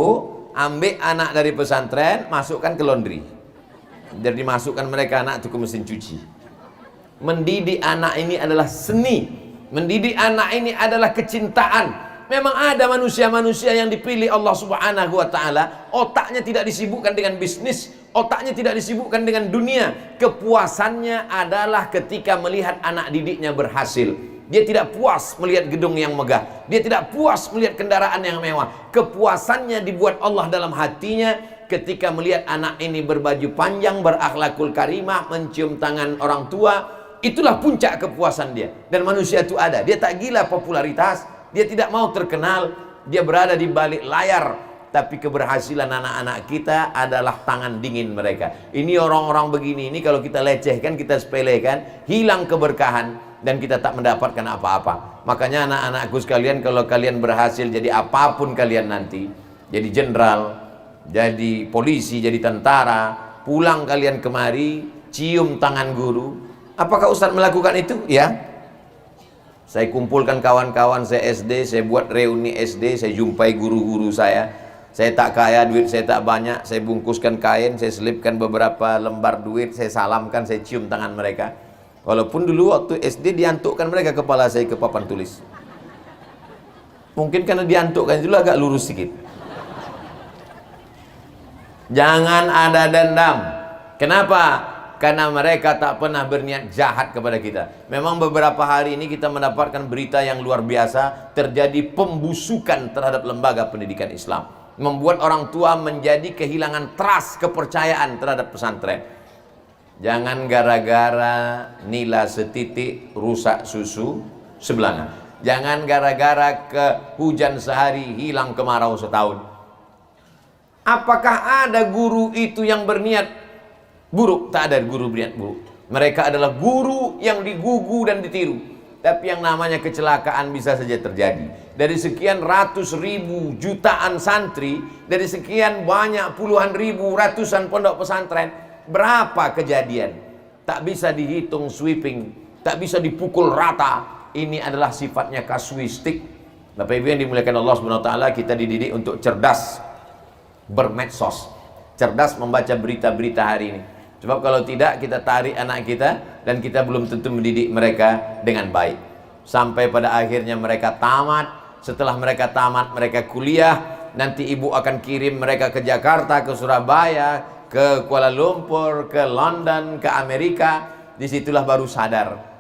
ambil anak dari pesantren, masukkan ke laundry. Jadi dimasukkan mereka anak itu ke mesin cuci. Mendidik anak ini adalah seni. Mendidik anak ini adalah kecintaan. Memang ada manusia-manusia yang dipilih Allah Subhanahu wa ta'ala, otaknya tidak disibukkan dengan bisnis, otaknya tidak disibukkan dengan dunia. Kepuasannya adalah ketika melihat anak didiknya berhasil. Dia tidak puas melihat gedung yang megah, dia tidak puas melihat kendaraan yang mewah. Kepuasannya dibuat Allah dalam hatinya ketika melihat anak ini berbaju panjang, berakhlakul karimah, mencium tangan orang tua. Itulah puncak kepuasan dia. Dan manusia itu ada, dia tak gila popularitas, dia tidak mau terkenal, dia berada di balik layar. Tapi keberhasilan anak-anak kita adalah tangan dingin mereka. Ini orang-orang begini, ini kalau kita lecehkan, kita sepelekan, hilang keberkahan, dan kita tak mendapatkan apa-apa. Makanya anak-anakku sekalian, kalau kalian berhasil jadi apapun kalian nanti, jadi jenderal, jadi polisi, jadi tentara, pulang kalian kemari, cium tangan guru. Apakah Ustadz melakukan itu? Ya. Saya kumpulkan kawan-kawan saya SD, saya buat reuni SD, saya jumpai guru-guru saya. Saya tak kaya, duit saya tak banyak, saya bungkuskan kain, saya selipkan beberapa lembar duit, saya salamkan, saya cium tangan mereka. Walaupun dulu waktu SD diantukkan mereka kepala saya ke papan tulis. Mungkin karena diantukkan dulu agak lurus sedikit. Jangan ada dendam. Kenapa? Karena mereka tak pernah berniat jahat kepada kita. Memang beberapa hari ini kita mendapatkan berita yang luar biasa. Terjadi pembusukan terhadap lembaga pendidikan Islam. Membuat orang tua menjadi kehilangan trust, kepercayaan terhadap pesantren. Jangan gara-gara nila setitik rusak susu sebelanga. Jangan gara-gara ke hujan sehari hilang kemarau setahun. Apakah ada guru itu yang berniat buruk? Tak ada guru berniat buruk. Mereka adalah guru yang digugu dan ditiru. Tapi yang namanya kecelakaan bisa saja terjadi. Dari sekian ratus ribu jutaan santri, dari sekian banyak puluhan ribu ratusan pondok pesantren, berapa kejadian? Tak bisa dihitung sweeping, tak bisa dipukul rata. Ini adalah sifatnya kasuistik. Bapak Ibu yang dimuliakan Allah Subhanahu wa taala, kita dididik untuk cerdas bermedsos, cerdas membaca berita-berita hari ini. Sebab kalau tidak, kita tarik anak kita dan kita belum tentu mendidik mereka dengan baik. Sampai pada akhirnya mereka tamat. Setelah mereka tamat, mereka kuliah. Nanti ibu akan kirim mereka ke Jakarta, ke Surabaya, ke Kuala Lumpur, ke London, ke Amerika. Disitulah baru sadar.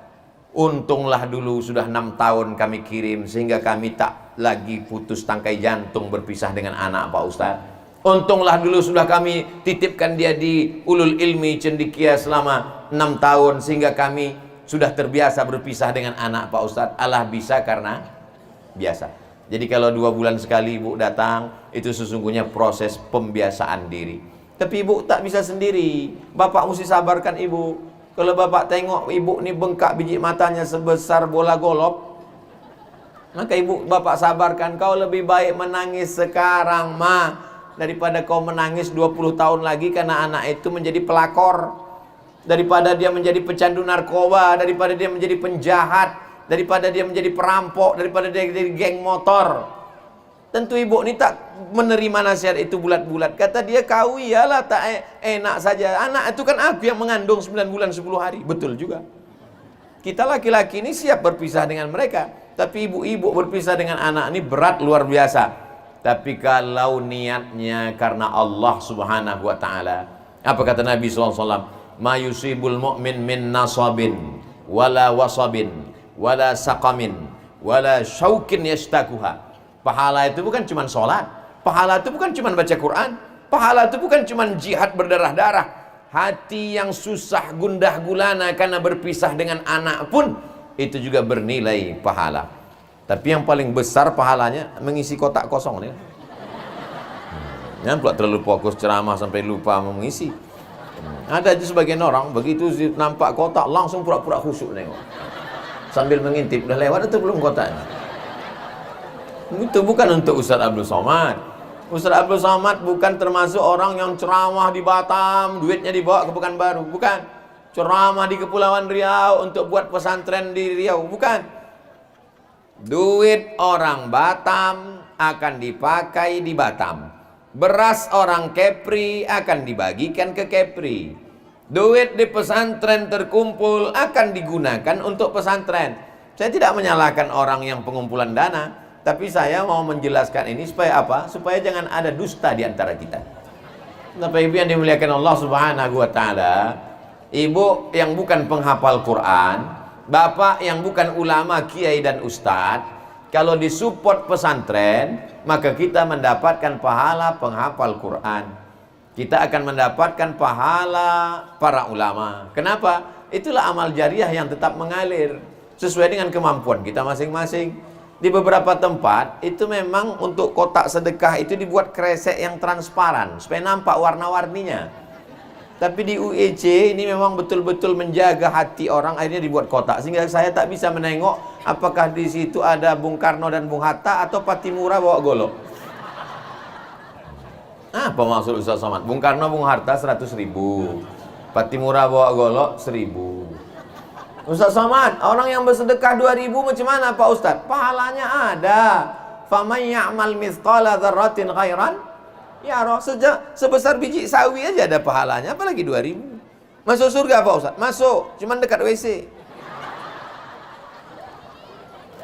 Untunglah dulu sudah 6 tahun kami kirim, sehingga kami tak lagi putus tangkai jantung berpisah dengan anak Pak Ustaz. Untunglah dulu sudah kami titipkan dia di Ulul Ilmi Cendekia selama 6 tahun, sehingga kami sudah terbiasa berpisah dengan anak Pak Ustadz. Allah bisa karena biasa. Jadi kalau 2 bulan sekali ibu datang, itu sesungguhnya proses pembiasaan diri. Tapi ibu tak bisa sendiri. Bapak mesti sabarkan ibu. Kalau bapak tengok ibu ni bengkak biji matanya sebesar bola golok, maka bapak sabarkan. Kau lebih baik menangis sekarang ma, daripada kau menangis 20 tahun lagi karena anak itu menjadi pelakor, daripada dia menjadi pecandu narkoba, daripada dia menjadi penjahat, daripada dia menjadi perampok, daripada dia jadi geng motor. Tentu ibu ini tak menerima nasihat itu bulat-bulat. Kata dia, kau iyalah tak enak saja. Anak itu kan aku yang mengandung 9 bulan 10 hari. Betul juga. Kita laki-laki ini siap berpisah dengan mereka. Tapi ibu-ibu berpisah dengan anak ini berat luar biasa. Tapi kalau niatnya karena Allah Subhanahu wa taala, apa kata Nabi SAW? Ma yusibul mu'min min nasabin wala wasabin wala saqamin wala syaukin yastakuha. Pahala itu bukan cuma sholat, pahala itu bukan cuma baca Quran, pahala itu bukan cuma jihad berdarah-darah. Hati yang susah gundah gulana karena berpisah dengan anak pun itu juga bernilai pahala. Tapi yang paling besar pahalanya mengisi kotak kosong nih. Jangan pula terlalu fokus ceramah sampai lupa mengisi. Ada aja sebagian orang begitu nampak kotak langsung pura-pura khusyuk nengok. Sambil mengintip, udah lewat atau belum kotaknya? Itu bukan untuk Ustaz Abdul Somad. Ustaz Abdul Somad bukan termasuk orang yang ceramah di Batam, duitnya dibawa ke Pekanbaru, bukan. Ceramah di Kepulauan Riau untuk buat pesantren di Riau, bukan. Duit orang Batam akan dipakai di Batam. Beras orang Kepri akan dibagikan ke Kepri. Duit di pesantren terkumpul akan digunakan untuk pesantren. Saya tidak menyalahkan orang yang pengumpulan dana, tapi saya mau menjelaskan ini supaya apa? Supaya jangan ada dusta di antara kita. Bapak Ibu yang dimuliakan Allah Subhanahu wa taala, ibu yang bukan penghafal Quran, bapak yang bukan ulama, kiai dan ustadz, kalau disupport pesantren, maka kita mendapatkan pahala penghafal Quran. Kita akan mendapatkan pahala para ulama. Kenapa? Itulah amal jariah yang tetap mengalir sesuai dengan kemampuan kita masing-masing. Di beberapa tempat itu memang untuk kotak sedekah itu dibuat kresek yang transparan supaya nampak warna-warninya. Tapi di UEC ini memang betul-betul menjaga hati orang, akhirnya dibuat kotak sehingga saya tak bisa menengok apakah di situ ada Bung Karno dan Bung Hatta atau Patimura bawa golok. Apa maksud Ustaz Somad? Bung Karno, Bung Hatta 100.000, Patimura bawa golok 1.000. Ustaz Somad, orang yang bersedekah 2.000 macam mana Pak Ustaz? Pahalanya ada. Faman ya'mal mithqala dzarratin khairan ya roh, sebesar biji sawi aja ada pahalanya, apalagi 2.000. Masuk surga Pak Ustaz? Masuk, cuman dekat WC.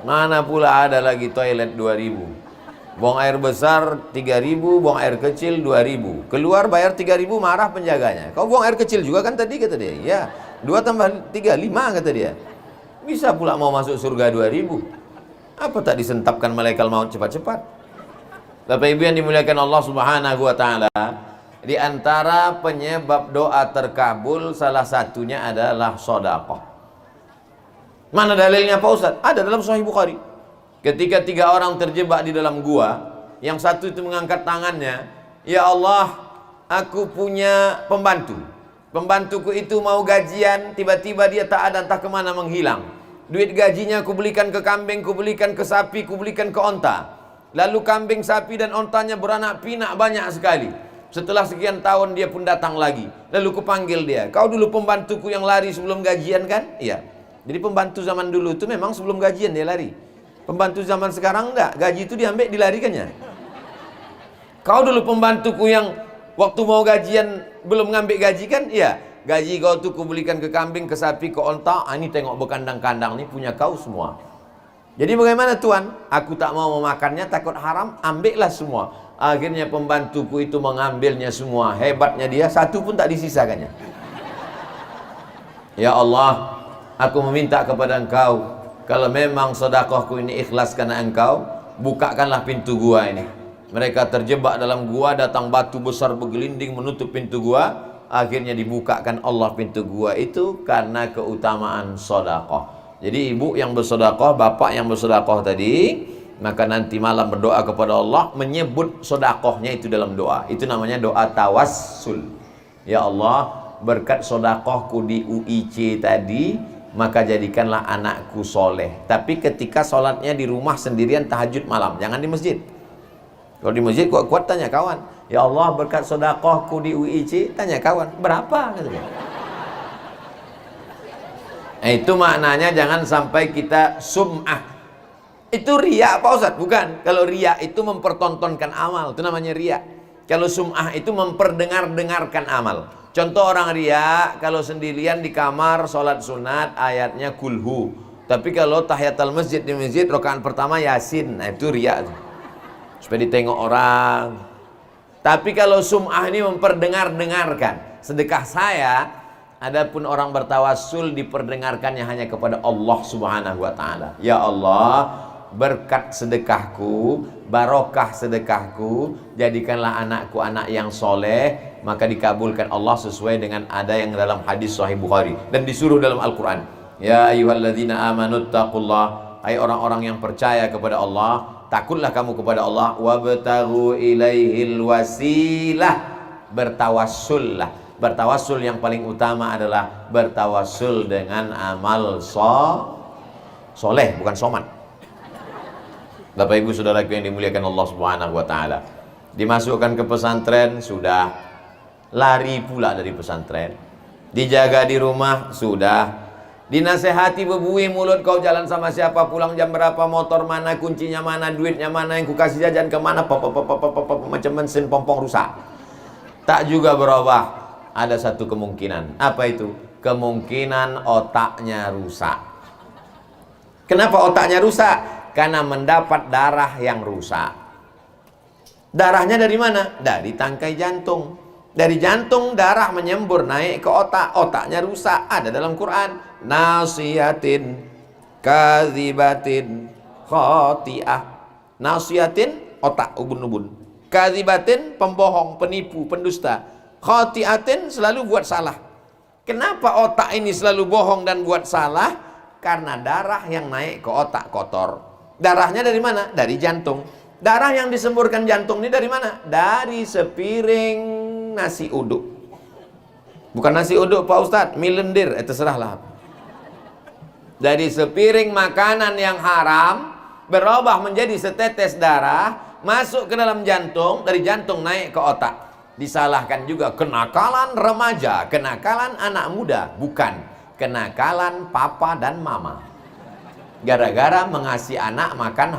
Mana pula ada lagi toilet 2000. Buang air besar 3000, buang air kecil 2000. Keluar bayar 3000, marah penjaganya. Kau buang air kecil juga kan tadi, kata dia. Ya, 2 tambah 3, 5, kata dia. Bisa pula mau masuk surga 2000. Apa tak disentapkan malaikat maut cepat-cepat? Bapak Ibu yang dimuliakan Allah Subhanahu wa taala, di antara penyebab doa terkabul salah satunya adalah sedekah. Mana dalilnya Pak Ustaz? Ada dalam Sahih Bukhari. Ketika 3 orang terjebak di dalam gua, yang satu itu mengangkat tangannya, "Ya Allah, aku punya pembantu. Pembantuku itu mau gajian, tiba-tiba dia tak ada, entah kemana menghilang. Duit gajinya aku belikan ke kambing, aku belikan ke sapi, aku belikan ke onta. Lalu kambing, sapi dan ontanya beranak pinak banyak sekali. Setelah sekian tahun dia pun datang lagi. Lalu ku panggil dia, 'Kau dulu pembantuku yang lari sebelum gajian kan?' Iya. Jadi pembantu zaman dulu itu memang sebelum gajian dia lari. Pembantu zaman sekarang enggak, gaji itu diambil dilarikannya. 'Kau dulu pembantuku yang waktu mau gajian belum ngambil gaji kan?' Iya. 'Gaji kau tuh kubelikan ke kambing, ke sapi, ke onta. Ini tengok berkandang-kandang nih punya kau semua. Jadi bagaimana Tuan? Aku tak mau memakannya, takut haram, ambillah semua.' Akhirnya pembantuku itu mengambilnya semua. Hebatnya dia, satu pun tak disisakannya. Ya Allah, aku meminta kepada Engkau, kalau memang sedekahku ini ikhlas karena Engkau, bukakanlah pintu gua ini. Mereka terjebak dalam gua, datang batu besar bergelinding menutup pintu gua. Akhirnya dibukakan Allah pintu gua itu karena keutamaan sedekah. Jadi ibu yang bersedekah, bapak yang bersedekah tadi, maka nanti malam berdoa kepada Allah, menyebut sedekahnya itu dalam doa. Itu namanya doa tawassul. Ya Allah, berkat sedekahku di UIC tadi, maka jadikanlah anakku soleh. Tapi ketika sholatnya di rumah sendirian tahajud malam, jangan di masjid. Kalau di masjid kuat-kuat tanya kawan, ya Allah berkat sedekahku di UIC, tanya kawan, berapa? Nah, itu maknanya jangan sampai kita sum'ah. Itu riya Pak Ustaz? Bukan. Kalau riya itu mempertontonkan amal, itu namanya riya. Kalau sum'ah itu memperdengar-dengarkan amal. Contoh orang riya, kalau sendirian di kamar sholat sunat ayatnya kulhu. Tapi kalau tahiyatul masjid di masjid rakaat pertama yasin, nah itu riya. Supaya ditengok orang. Tapi kalau sum'ah ini memperdengar-dengarkan. Sedekah saya, adapun orang bertawassul diperdengarkannya hanya kepada Allah Subhanahu wa taala. Ya Allah, berkat sedekahku, barokah sedekahku, jadikanlah anakku anak yang soleh, maka dikabulkan Allah sesuai dengan ada yang dalam hadis Sahih Bukhari dan disuruh dalam Al-Quran. Ya ayyuhalladzina amanu taqullah, hai orang-orang yang percaya kepada Allah, takutlah kamu kepada Allah, wabtaghu ilaihil wasilah, bertawassullah. Bertawassul yang paling utama adalah bertawassul dengan amal soleh, bukan somat. Bapak Ibu saudaraku yang dimuliakan Allah Subhanahu wa taala. Dimasukkan ke pesantren sudah, lari pula dari pesantren. Dijaga di rumah sudah, dinasehati bebui mulut, kau jalan sama siapa, pulang jam berapa, motor mana, kuncinya mana, duitnya mana, yang ku kasih jajan ke mana, macam mesin pompong rusak. Tak juga berubah. Ada satu kemungkinan. Apa itu? Kemungkinan otaknya rusak. Kenapa otaknya rusak? Karena mendapat darah yang rusak. Darahnya dari mana? Dari tangkai jantung. Dari jantung darah menyembur naik ke otak. Otaknya rusak. Ada dalam Quran. Nasiyatin kadzibatin khati'ah. Nasiyatin otak, ubun-ubun. Kadzibatin pembohong, penipu, pendusta. Khati'atin selalu buat salah. Kenapa otak ini selalu bohong dan buat salah? Karena darah yang naik ke otak kotor. Darahnya dari mana? Dari jantung. Darah yang disemburkan jantung ini dari mana? Dari sepiring nasi uduk. Bukan nasi uduk Pak Ustadz, mie lendir, terserahlah. Dari sepiring makanan yang haram berubah menjadi setetes darah, masuk ke dalam jantung, dari jantung naik ke otak. Disalahkan juga kenakalan remaja, kenakalan anak muda, bukan kenakalan papa dan mama. Gara-gara mengasih anak makan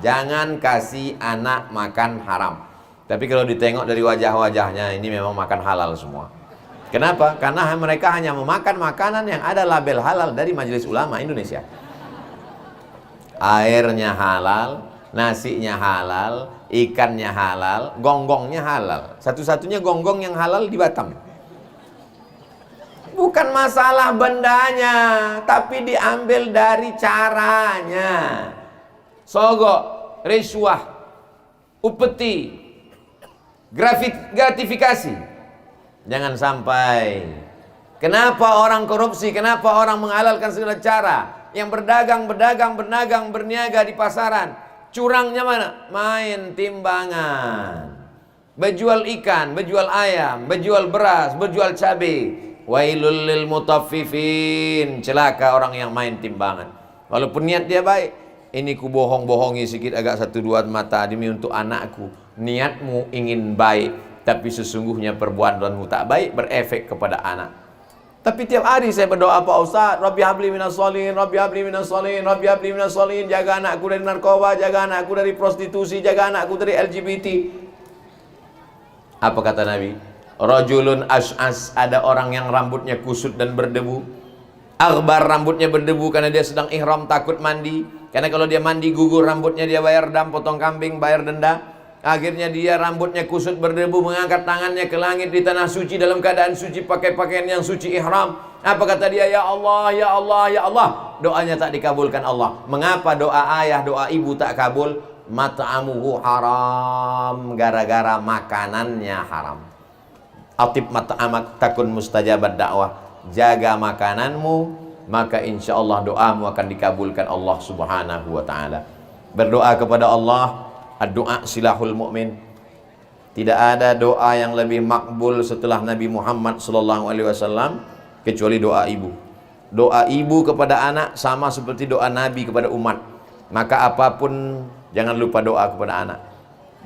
jangan kasih anak makan haram. Tapi kalau ditengok dari wajah-wajahnya, ini memang makan halal semua. Kenapa? Karena mereka hanya memakan makanan yang ada label halal dari Majelis Ulama Indonesia. Airnya halal, nasinya halal, ikannya halal, gonggongnya halal. Satu-satunya gonggong yang halal di Batam. Bukan masalah bendanya, tapi diambil dari caranya. Sogok, risuah, upeti, gratifikasi. Jangan sampai. Kenapa orang korupsi? Kenapa orang menghalalkan segala cara? Yang berdagang, berniaga di pasaran. Curangnya mana? Main timbangan. Berjual ikan, berjual ayam, berjual beras, berjual cabai. Wailul lil mutaffifin. Celaka orang yang main timbangan. Walaupun niat dia baik. Ini ku bohong-bohongi sedikit agak satu dua mata demi untuk anakku. Niatmu ingin baik, tapi sesungguhnya perbuatanmu tak baik, berefek kepada anak. Tapi tiap hari saya berdoa, Pak Ustaz, Rabbi habli minas sholihin, Rabbi habli minas sholihin, Rabbi habli minas sholihin. Jaga anakku dari narkoba, jaga anakku dari prostitusi, jaga anakku dari LGBT. Apa kata Nabi? Rajulun ash'as, ada orang yang rambutnya kusut dan berdebu. Aghbar, rambutnya berdebu karena dia sedang ihram, takut mandi. Karena kalau dia mandi gugur rambutnya, dia bayar dam, potong kambing, bayar denda. Akhirnya dia rambutnya kusut berdebu, mengangkat tangannya ke langit di tanah suci dalam keadaan suci, pakai pakaian yang suci ihram. Apa kata dia? Ya Allah, ya Allah, ya Allah. Doanya tak dikabulkan Allah. Mengapa doa ayah, doa ibu tak kabul? Mat'amuhu haram, gara-gara makanannya haram. Atib mat'amak takun mustajabat dakwah. Jaga makananmu, maka insya Allah doamu akan dikabulkan Allah subhanahu wa ta'ala. Berdoa kepada Allah. Doa silahul mu'min. Tidak ada doa yang lebih makbul setelah Nabi Muhammad SAW kecuali doa ibu. Doa ibu kepada anak sama seperti doa Nabi kepada umat. Maka apapun jangan lupa doa kepada anak.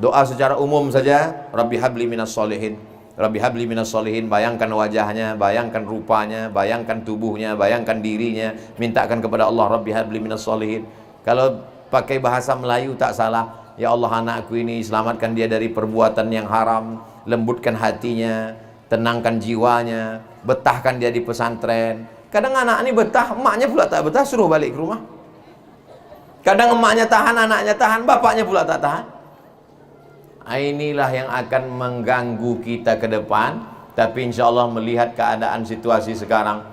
Doa secara umum saja, Rabbi habli minas sholihin, Rabbi habli minas sholihin. Bayangkan wajahnya, bayangkan rupanya, bayangkan tubuhnya, bayangkan dirinya. Mintakan kepada Allah, Rabbi habli minas sholihin. Kalau pakai bahasa Melayu tak salah. Ya Allah, anakku ini selamatkan dia dari perbuatan yang haram, lembutkan hatinya, tenangkan jiwanya, betahkan dia di pesantren. Kadang anak ini betah, emaknya pula tak betah, suruh balik ke rumah. Kadang emaknya tahan, anaknya tahan, bapaknya pula tak tahan. Inilah yang akan mengganggu kita ke depan. Tapi insya Allah melihat keadaan situasi sekarang,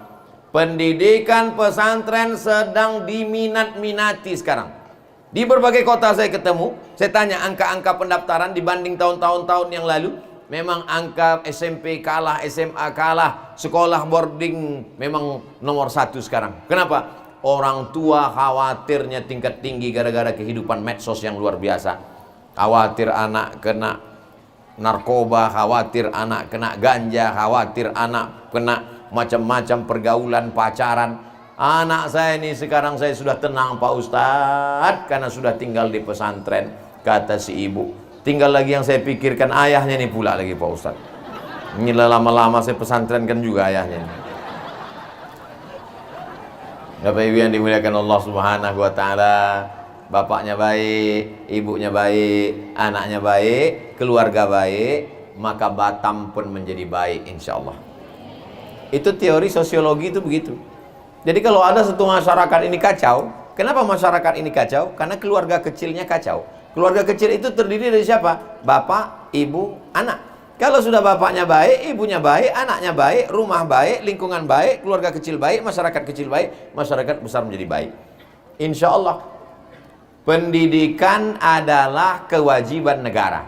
pendidikan pesantren sedang diminat-minati sekarang. Di berbagai kota saya ketemu, saya tanya angka-angka pendaftaran dibanding tahun-tahun yang lalu. Memang angka SMP kalah, SMA kalah, sekolah boarding memang nomor 1 sekarang. Kenapa? Orang tua khawatirnya tingkat tinggi gara-gara kehidupan medsos yang luar biasa. Khawatir anak kena narkoba, khawatir anak kena ganja, khawatir anak kena macam-macam pergaulan, pacaran. Anak saya ini sekarang saya sudah tenang Pak Ustadz, karena sudah tinggal di pesantren, kata si ibu. Tinggal lagi yang saya pikirkan ayahnya ini pula lagi Pak Ustadz. Ini lama-lama saya pesantrenkan juga ayahnya. Bapak Ibu yang dimuliakan Allah Subhanahu wa taala, bapaknya baik, ibunya baik, anaknya baik, keluarga baik, maka Batam pun menjadi baik insya Allah. Itu teori sosiologi itu begitu. Jadi kalau ada satu masyarakat ini kacau, kenapa masyarakat ini kacau? Karena keluarga kecilnya kacau. Keluarga kecil itu terdiri dari siapa? Bapak, ibu, anak. Kalau sudah bapaknya baik, ibunya baik, anaknya baik, rumah baik, lingkungan baik, keluarga kecil baik, masyarakat kecil baik, masyarakat besar menjadi baik. Insya Allah. Pendidikan adalah kewajiban negara.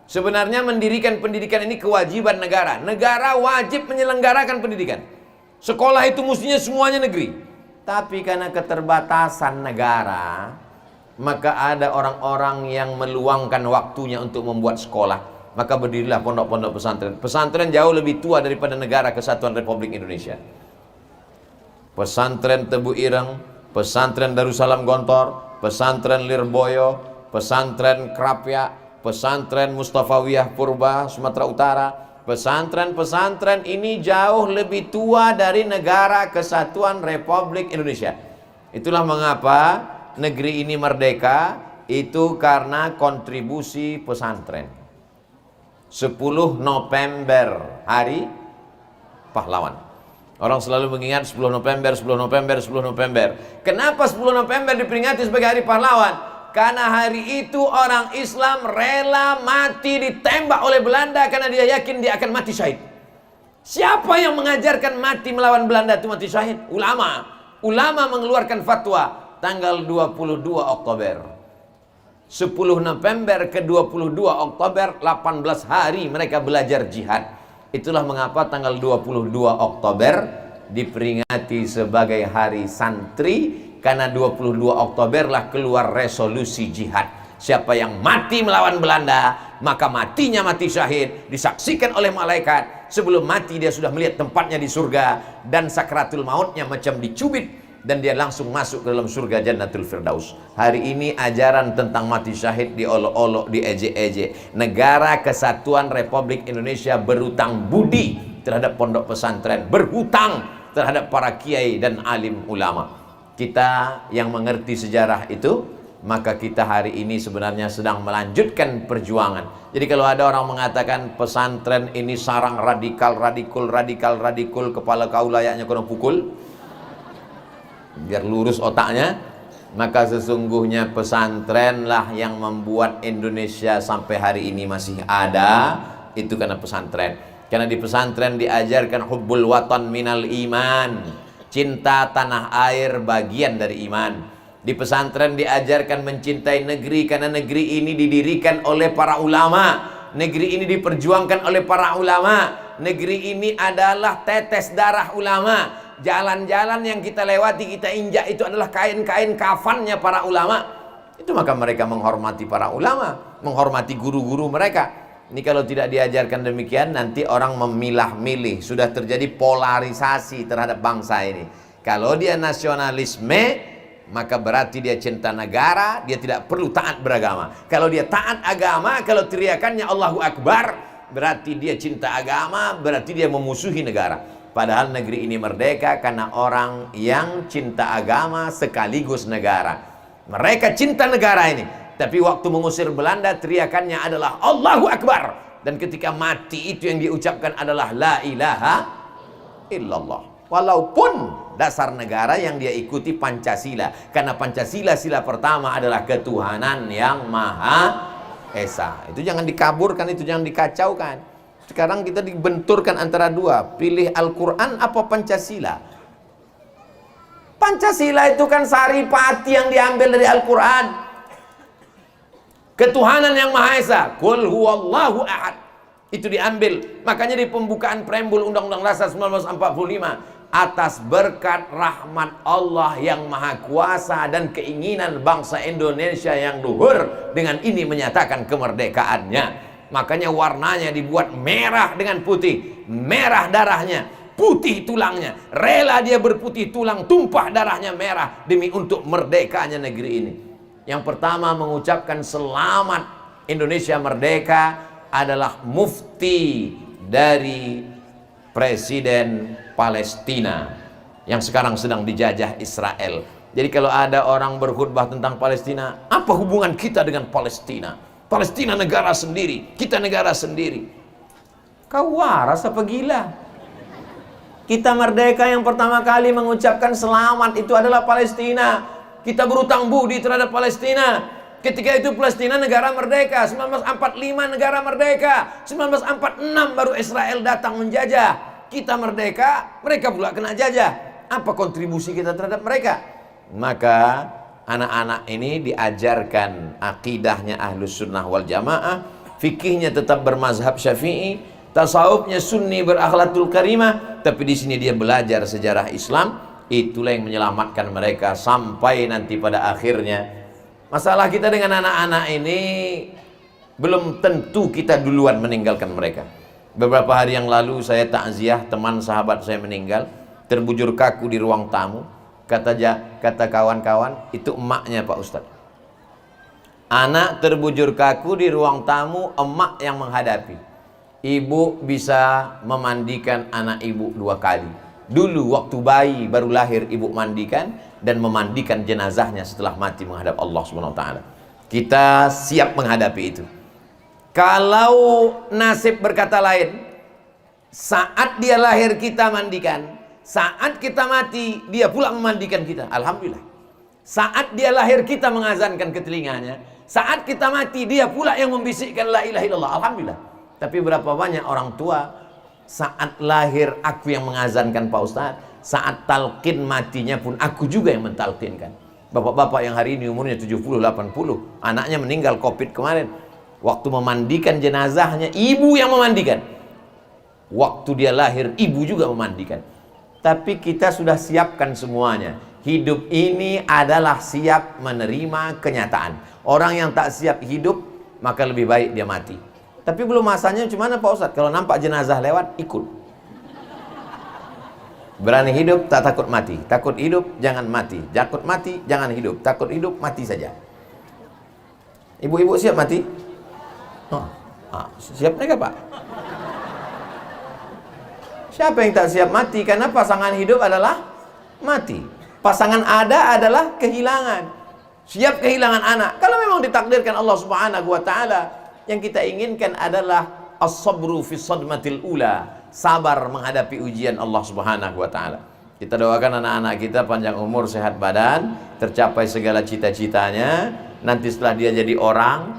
Sebenarnya mendirikan pendidikan ini kewajiban negara. Negara wajib menyelenggarakan pendidikan. Sekolah itu mestinya semuanya negeri. Tapi karena keterbatasan negara, maka ada orang-orang yang meluangkan waktunya untuk membuat sekolah. Maka berdirilah pondok-pondok pesantren. Pesantren jauh lebih tua daripada Negara Kesatuan Republik Indonesia. Pesantren Tebu Ireng, pesantren Darussalam Gontor, pesantren Lirboyo, pesantren Krapya, pesantren Mustafawiyah Purba, Sumatera Utara. Pesantren-pesantren ini jauh lebih tua dari Negara Kesatuan Republik Indonesia. Itulah mengapa negeri ini merdeka, itu karena kontribusi pesantren. 10 November, Hari Pahlawan. Orang selalu mengingat 10 November, 10 November, 10 November. Kenapa 10 November diperingati sebagai hari pahlawan? Karena hari itu orang Islam rela mati ditembak oleh Belanda karena dia yakin dia akan mati syahid. Siapa yang mengajarkan mati melawan Belanda itu mati syahid? Ulama. Ulama mengeluarkan fatwa tanggal 22 Oktober. 10 November ke 22 Oktober, 18 hari mereka belajar jihad. Itulah mengapa tanggal 22 Oktober diperingati sebagai hari santri, karena 22 Oktober lah keluar resolusi jihad. Siapa yang mati melawan Belanda, maka matinya mati syahid, disaksikan oleh malaikat. Sebelum mati dia sudah melihat tempatnya di surga, dan sakratul mautnya macam dicubit, dan dia langsung masuk ke dalam surga Jannatul Firdaus. Hari ini ajaran tentang mati syahid diolok-olok, diejek-ejek. Negara Kesatuan Republik Indonesia berhutang budi terhadap pondok pesantren, berhutang terhadap para kiai dan alim ulama. Kita yang mengerti sejarah itu, maka kita hari ini sebenarnya sedang melanjutkan perjuangan. Jadi kalau ada orang mengatakan pesantren ini sarang radikal, kepala kau layaknya kena pukul, biar lurus otaknya, maka sesungguhnya pesantrenlah yang membuat Indonesia sampai hari ini masih ada. Itu karena pesantren. Karena di pesantren diajarkan hubbul watan minal iman, cinta tanah air bagian dari iman. Di pesantren diajarkan mencintai negeri, karena negeri ini didirikan oleh para ulama, negeri ini diperjuangkan oleh para ulama, negeri ini adalah tetes darah ulama. Jalan-jalan yang kita lewati, kita injak itu adalah kain-kain kafannya para ulama. Itu maka mereka menghormati para ulama, menghormati guru-guru mereka. Ini kalau tidak diajarkan demikian, nanti orang memilah-milih. Sudah terjadi polarisasi terhadap bangsa ini. Kalau dia nasionalisme, maka berarti dia cinta negara, dia tidak perlu taat beragama. Kalau dia taat agama, kalau teriakannya Allahu Akbar, berarti dia cinta agama, berarti dia memusuhi negara. Padahal negeri ini merdeka karena orang yang cinta agama sekaligus negara. Mereka cinta negara ini, tapi waktu mengusir Belanda teriakannya adalah Allahu Akbar. Dan ketika mati itu yang diucapkan adalah La ilaha illallah. Walaupun dasar negara yang dia ikuti Pancasila, karena Pancasila sila pertama adalah ketuhanan yang Maha Esa. Itu jangan dikaburkan, itu jangan dikacaukan. Sekarang kita dibenturkan antara dua, pilih Al-Quran apa Pancasila. Pancasila itu kan saripati yang diambil dari Al-Quran. Ketuhanan yang Maha Esa, Qul huwallahu ahad, itu diambil. Makanya di pembukaan preambul Undang-Undang Dasar 1945, atas berkat rahmat Allah yang Maha Kuasa dan keinginan bangsa Indonesia yang luhur, dengan ini menyatakan kemerdekaannya. Makanya warnanya dibuat merah dengan putih, merah darahnya, putih tulangnya. Rela dia berputih tulang, tumpah darahnya merah demi untuk merdekanya negeri ini. Yang pertama mengucapkan selamat Indonesia merdeka adalah mufti dari Presiden Palestina yang sekarang sedang dijajah Israel. Jadi kalau ada orang berkhutbah tentang Palestina, apa hubungan kita dengan Palestina? Palestina negara sendiri, kita negara sendiri. Kau waras apa gila? Kita merdeka yang pertama kali mengucapkan selamat itu adalah Palestina. Kita berutang budi terhadap Palestina. Ketika itu Palestina negara merdeka, 1945 negara merdeka, 1946 baru Israel datang menjajah. Kita merdeka, mereka pula kena jajah. Apa kontribusi kita terhadap mereka? Maka anak-anak ini diajarkan akidahnya Ahlus Sunnah wal Jamaah, fikihnya tetap bermazhab Syafi'i, tasawufnya Sunni berakhlakul karimah, tapi di sini dia belajar sejarah Islam. Itulah yang menyelamatkan mereka sampai nanti pada akhirnya. Masalah kita dengan anak-anak ini, belum tentu kita duluan meninggalkan mereka. Beberapa hari yang lalu saya takziah teman sahabat saya meninggal, terbujur kaku di ruang tamu. Kata kawan-kawan, itu emaknya Pak Ustadz. Anak terbujur kaku di ruang tamu, emak yang menghadapi. Ibu bisa memandikan anak ibu 2 kali. Dulu waktu bayi baru lahir ibu mandikan, dan memandikan jenazahnya setelah mati menghadap Allah SWT. Kita siap menghadapi itu. Kalau nasib berkata lain, saat dia lahir kita mandikan, Saat kita mati, dia pula memandikan kita. Alhamdulillah. Saat dia lahir, kita mengazankan ke telinganya. Saat kita mati, dia pula yang membisikkan la ilaha illallah. Alhamdulillah. Tapi berapa banyak orang tua, saat lahir aku yang mengazankan Pak Ustadz, saat talqin matinya pun aku juga yang mentalqinkan. Bapak-bapak yang hari ini umurnya 70-80, anaknya meninggal COVID kemarin. Waktu memandikan jenazahnya, ibu yang memandikan. Waktu dia lahir, ibu juga memandikan. Tapi kita sudah siapkan semuanya. Hidup ini adalah siap menerima kenyataan. Orang yang tak siap hidup, maka lebih baik dia mati. Tapi belum masanya, gimana Pak Ustadz? Kalau nampak jenazah lewat, ikut. Berani hidup, tak takut mati. Takut hidup, jangan mati. Takut mati, jangan hidup. Takut hidup, mati saja. Ibu-ibu siap mati? Oh, siap mereka Pak? Siapa yang tak siap mati? Karena pasangan hidup adalah mati. Pasangan ada adalah kehilangan. Siap kehilangan anak. Kalau memang ditakdirkan Allah Subhanahu wa taala, yang kita inginkan adalah as-sabru fi sadmatil ula. Sabar menghadapi ujian Allah Subhanahu wa taala. Kita doakan anak-anak kita panjang umur, sehat badan, tercapai segala cita-citanya. Nanti setelah dia jadi orang,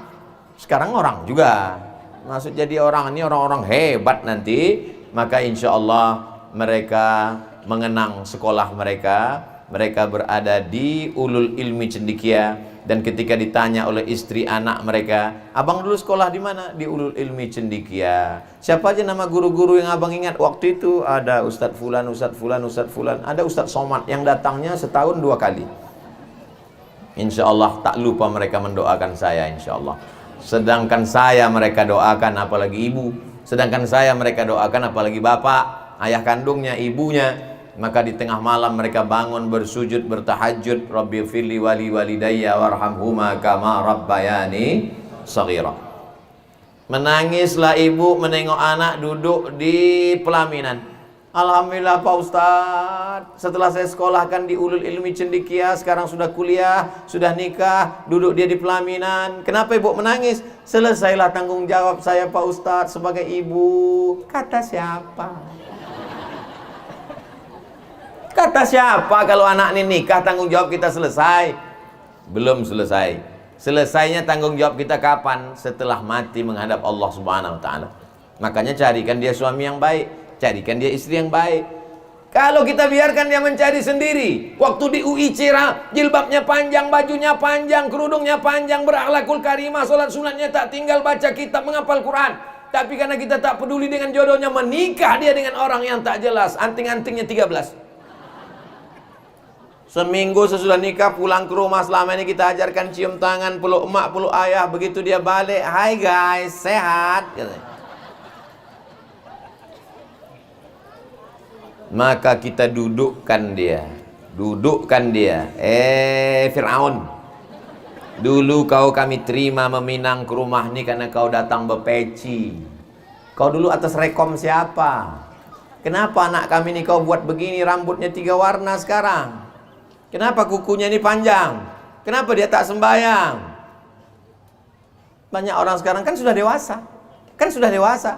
sekarang orang juga. Maksud jadi orang ini orang-orang hebat nanti, maka insya Allah mereka mengenang sekolah mereka. Mereka berada di ulul ilmi cendekia, dan ketika ditanya oleh istri anak mereka, abang dulu sekolah di mana? Di ulul ilmi cendekia. Siapa aja nama guru-guru yang abang ingat? Waktu itu ada Ustadz Fulan, Ustadz Fulan, Ustadz Fulan. Ada Ustadz Somad yang datangnya setahun 2 kali. Insya Allah tak lupa mereka mendoakan saya, insya Allah. Sedangkan saya mereka doakan, apalagi ibu. Sedangkan saya mereka doakan, apalagi bapak, ayah kandungnya, ibunya. Maka di tengah malam mereka bangun bersujud, bertahajud, Rabbi firli wali walidayya warhamhuma kama rabbayani shaghira. Menangislah ibu menengok anak duduk di pelaminan. Alhamdulillah Pak Ustadz, setelah saya sekolahkan di ulul ilmi cendekia, sekarang sudah kuliah, sudah nikah, duduk dia di pelaminan. Kenapa ibu menangis? Selesailah tanggung jawab saya Pak Ustadz sebagai ibu. Kata siapa? Kata siapa kalau anak ini nikah tanggung jawab kita selesai? Belum selesai. Selesainya tanggung jawab kita kapan? Setelah mati menghadap Allah Subhanahu wa taala. Makanya carikan dia suami yang baik, carikan dia istri yang baik. Kalau kita biarkan dia mencari sendiri, waktu di UI Cira, jilbabnya panjang, bajunya panjang, kerudungnya panjang, berakhlakul karimah, salat sunatnya tak tinggal, baca kitab, menghafal Quran. Tapi karena kita tak peduli dengan jodohnya, menikah dia dengan orang yang tak jelas, anting-antingnya 13. Seminggu sesudah nikah pulang ke rumah, selama ini kita ajarkan cium tangan, peluk emak, peluk ayah. Begitu dia balik, hai guys, sehat. Maka kita dudukkan dia. Fir'aun, dulu kau kami terima meminang ke rumah ini karena kau datang bepeci. Kau dulu atas rekom siapa? Kenapa anak kami ini kau buat begini, rambutnya 3 warna sekarang? Kenapa kukunya ini panjang? Kenapa dia tak sembahyang? Banyak orang sekarang kan sudah dewasa.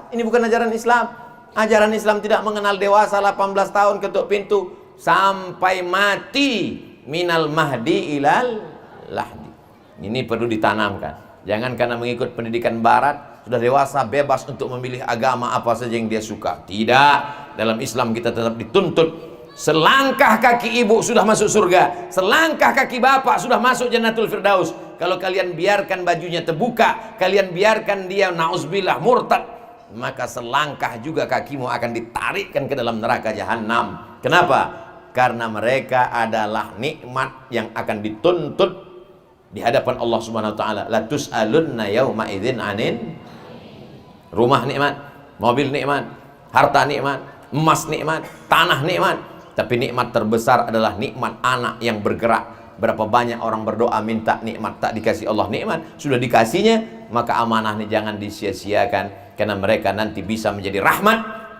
Ini bukan ajaran Islam. Ajaran Islam tidak mengenal dewasa. 18 tahun ketuk pintu sampai mati, minal mahdi ilal lahdi. Ini perlu ditanamkan. Jangan karena mengikut pendidikan barat sudah dewasa bebas untuk memilih agama apa saja yang dia suka. Tidak. Dalam Islam kita tetap dituntut. Selangkah kaki ibu sudah masuk surga, selangkah kaki bapak sudah masuk Jannatul Firdaus. Kalau kalian biarkan bajunya terbuka, kalian biarkan dia na'udzubillah murtad, maka selangkah juga kakimu akan ditarikkan ke dalam neraka jahanam. Kenapa? Karena mereka adalah nikmat yang akan dituntut di hadapan Allah Subhanahu wa taala. La tus'alunna yauma idzin anin. Rumah nikmat, mobil nikmat, harta nikmat, emas nikmat, tanah nikmat. Tapi nikmat terbesar adalah nikmat anak yang bergerak. Berapa banyak orang berdoa minta nikmat, tak dikasih Allah nikmat. Sudah dikasihnya, maka amanah ini jangan disia-siakan. Karena mereka nanti bisa menjadi rahmat,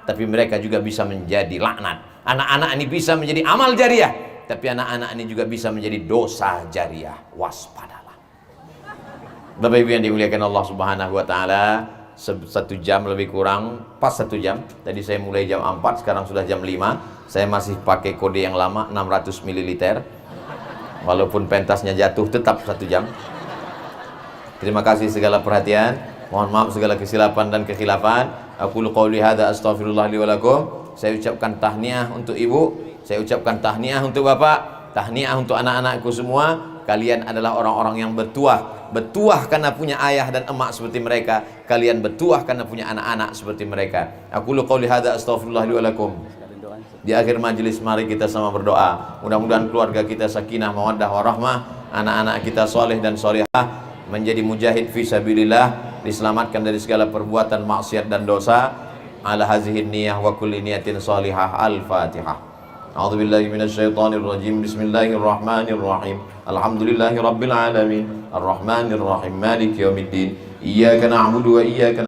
tapi mereka juga bisa menjadi laknat. Anak-anak ini bisa menjadi amal jariah, tapi anak-anak ini juga bisa menjadi dosa jariah. Waspadalah. Bapak Ibu yang dimuliakan Allah Subhanahu wa taala, 1 jam lebih kurang, pas 1 jam. Tadi saya mulai jam 4, sekarang sudah jam 5. Saya masih pakai kode yang lama 600 ml. Walaupun pentasnya jatuh tetap 1 jam. Terima kasih segala perhatian. Mohon maaf segala kesilapan dan kekhilafan. Aku qouli hadza astaghfirullah li wa lakum. Saya ucapkan tahniah untuk ibu, saya ucapkan tahniah untuk bapak, tahniah untuk anak-anakku semua. Kalian adalah orang-orang yang bertuah. Bertuah karena punya ayah dan emak seperti mereka. Kalian bertuah karena punya anak-anak seperti mereka. Aku qouli hadza astaghfirullah li wa lakum. Di akhir majelis mari kita sama berdoa. Mudah-mudahan keluarga kita sakinah, mawaddah, warahmah, anak-anak kita soleh dan solihah, menjadi mujahid fi sabilillah, diselamatkan dari segala perbuatan maksiat dan dosa. Ala hazihin niyah wa kulli niyatin salihah. Al-Fatihah. A'udzubillahi minasyaitonir rajim. Bismillahirrahmanirrahim. Alhamdulillahi rabbil alamin. Arrahmanirrahim. Maliki yaumiddin. Iyyaka na'budu wa iyyaka